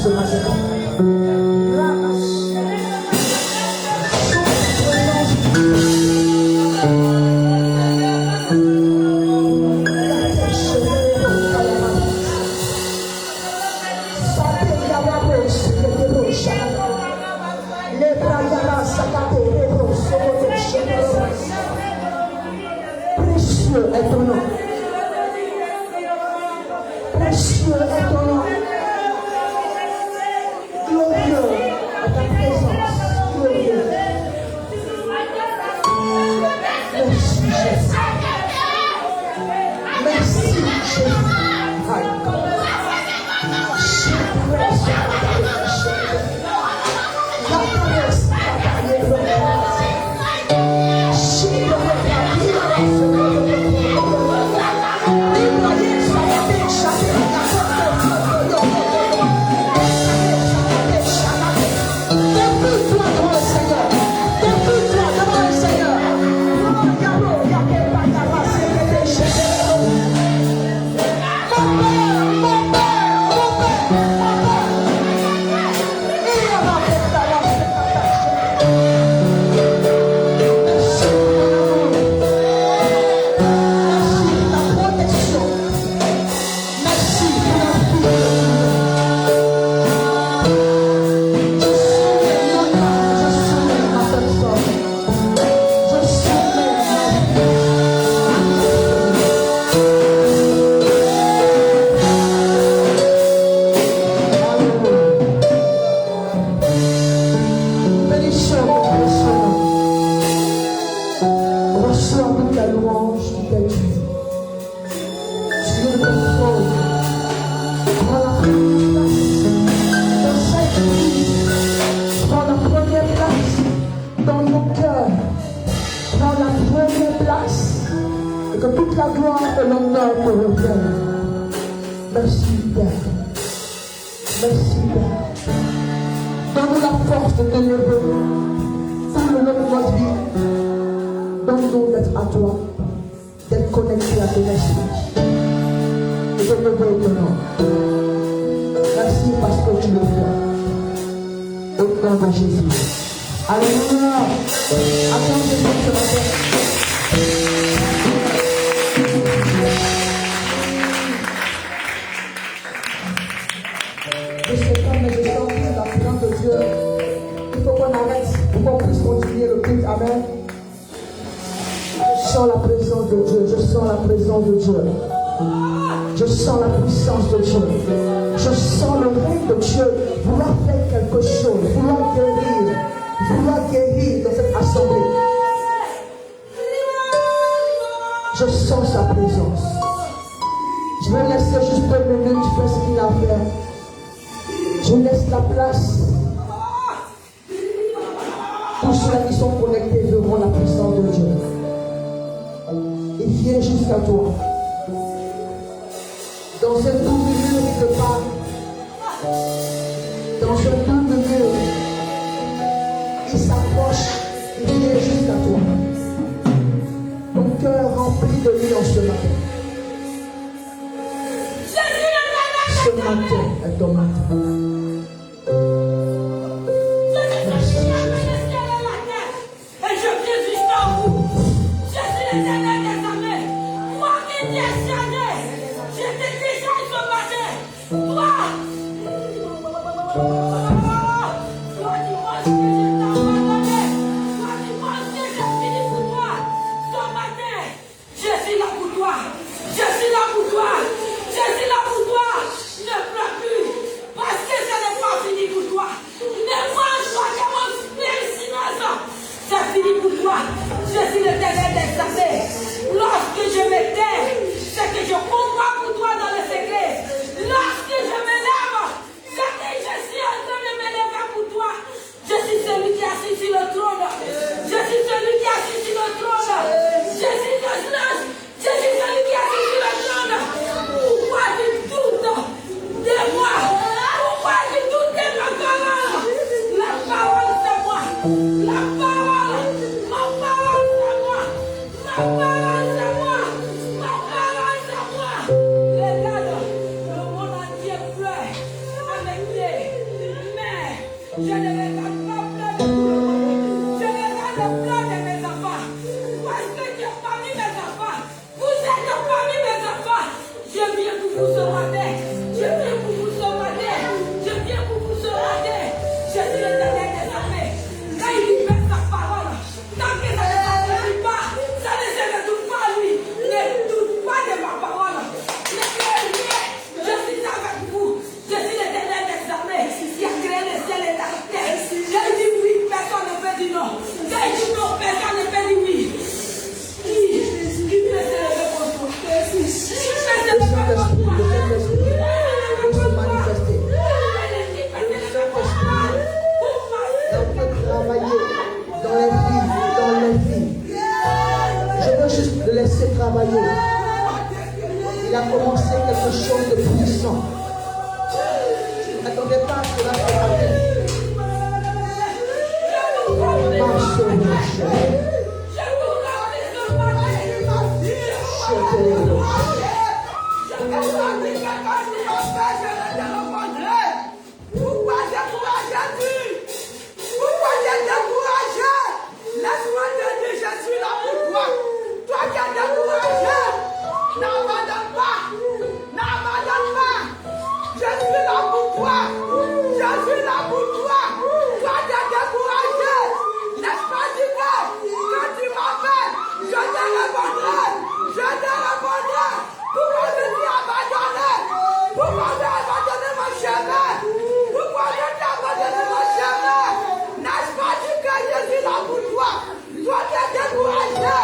ce matin. Précieux est ton nom. Précieux est ton nom. Glorieux est ta présence. Glorieux. Merci Jésus. Merci Jésus. Lorsque je me lève, je dis je suis un Je ne regarde pas plein de tout le monde. Je regarde plein de mes enfants. Parce que tu as parmi mes enfants. Vous êtes parmi mes enfants. Je viens pour vous sauver. Je viens pour vous sauver. Je viens pour vous sauver. Je suis le dernier des armées. Quand il libère sa parole, tant que ça ne s'accomplit pas, ça ne se retourne pas à lui. Ne doute pas de ma parole. Ne craignez rien. Je suis avec vous. Je suis le dernier des armées qui a créé le ciel et la terre. J'ai dit oui, personne ne peut dire non. J'ai dit non, personne ne peut dire oui. Qui peut se lever pour toi? Qui peut se lever pour toi? Je veux juste le laisser travailler. Il a commencé quelque chose de puissant. N'attendez pas à ce que cela se passe. Marche sur le chemin. Pourquoi décourager-tu? Pourquoi t'es découragé? Laisse-moi te dire, je suis là pour toi. Toi qui es découragé, n'abandonne pas. N'abandonne pas. Je suis là pour toi. Je suis là pour toi. Toi qui es découragé, laisse pas dire que quand tu m'appelles, je te répondrai. Je te répondrai. Pourquoi je t'ai abandonné? Pourquoi tu as abandonné mon chemin? Pourquoi je t'ai abandonné mon chemin? N'est-ce pas dire que je suis là pour toi? Toi qui es découragé.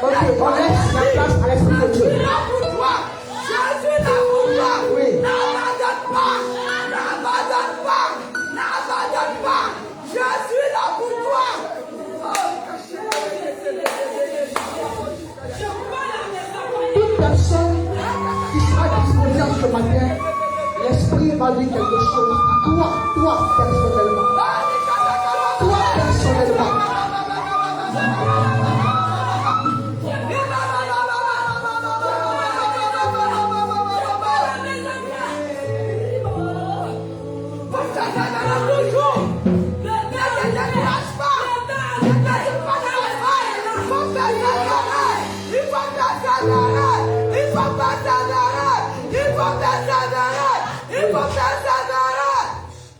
Ok, on laisse la place à l'Esprit de Dieu. Je suis là pour toi. Je suis là pour toi. Oui. N'abandonne pas. N'abandonne pas. N'abandonne pas. Je suis là pour toi. Toute personne qui sera disposée ce matin, l'Esprit va dire quelque chose. Toi personnellement. Toi personnellement.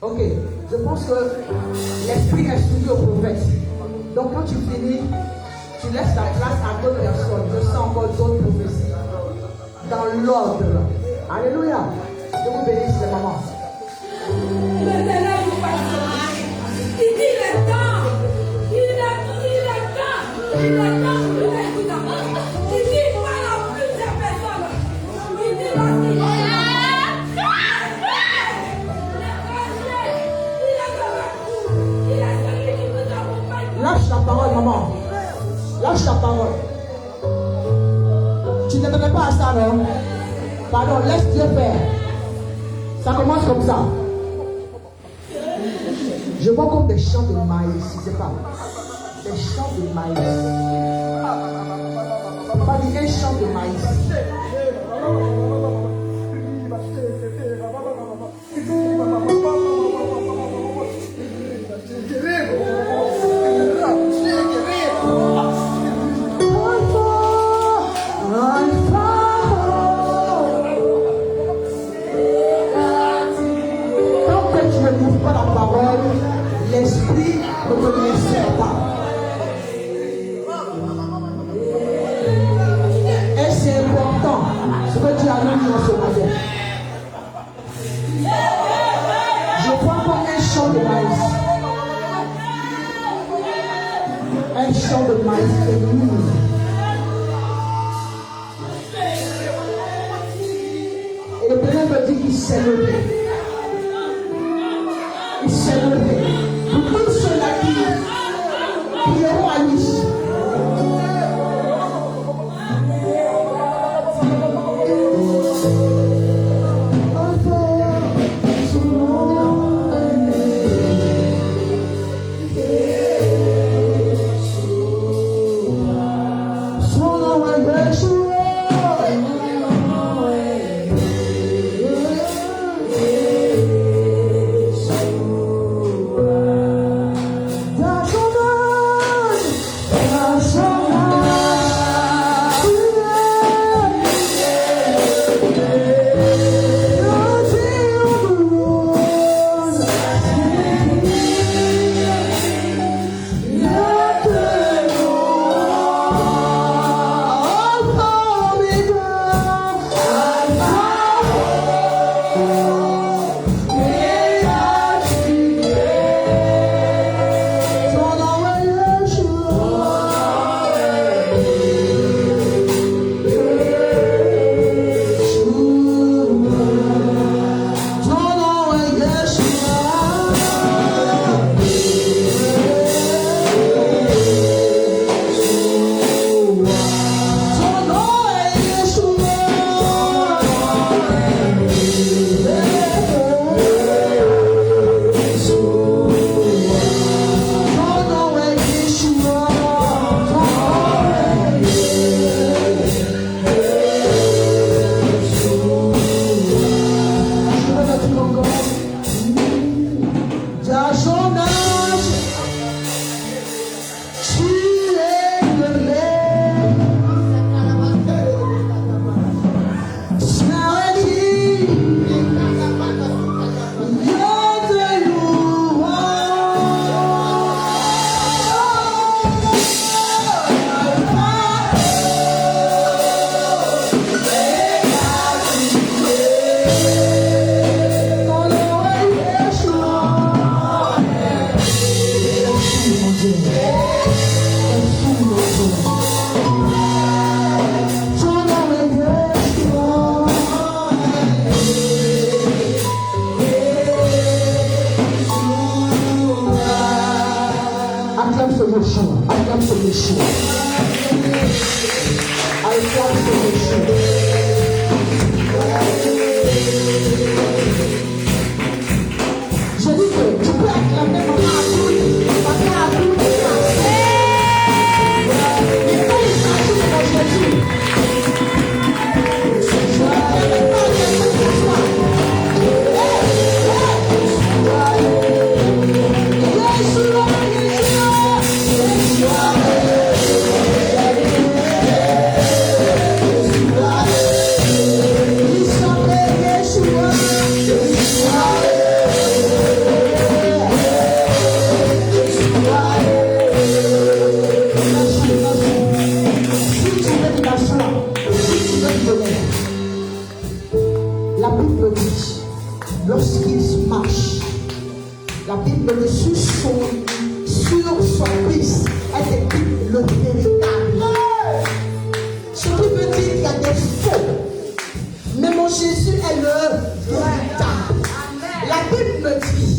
Ok, je pense que l'Esprit est soumis au prophète. Donc quand tu finis, tu laisses la place à d'autres personnes. Je sens encore d'autres prophéties dans l'ordre. Alléluia. Je vous bénisse les mamans. Il dit le temps. Il est temps. Il est temps pour nous écouter. Il dit pas la plus de personnes. Il dit voici. Lâche la parole, maman. Lâche la parole. Tu ne t'attendais pas à ça, non? Pardon, laisse Dieu faire. Ça commence comme ça. Je vois comme des champs de maïs, c'est pas. Des champs de maïs. Pas dit un champ de maïs. L'esprit ne te laissera pas. Et c'est important ce que tu as dit dans ce matin. Je vois comme un champ de maïs. Un champ de maïs féminin. Et le Père me dit qu'il s'est levé. Il s'est levé. Pour tous ceux-là qui iront à lui. Son nom est Yeshua. Yeshua. Acclame ce Yeshua. Acclame ce Yeshua. Je dis que tu peux acclamer maman à tout. Papa à tout. Mais quand il s'agit de Jésus, je ne peux pas dire que ce soit. La Bible dit, lorsqu'il marche, la Bible dit sur son fils, elle écrit le véritable. Ce qui veut dire qu'il y a des faux. Mais mon Jésus est le véritable. La Bible dit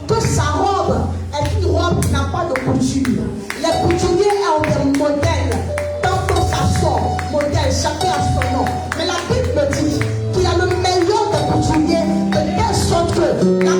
que sa robe est une robe qui n'a pas de couture. Les couturiers ont des modèles. Tantôt ça sort, modèle, chacun a son nom. Mais la Bible dit qu'il y a le meilleur des couturiers, de telle sorte que la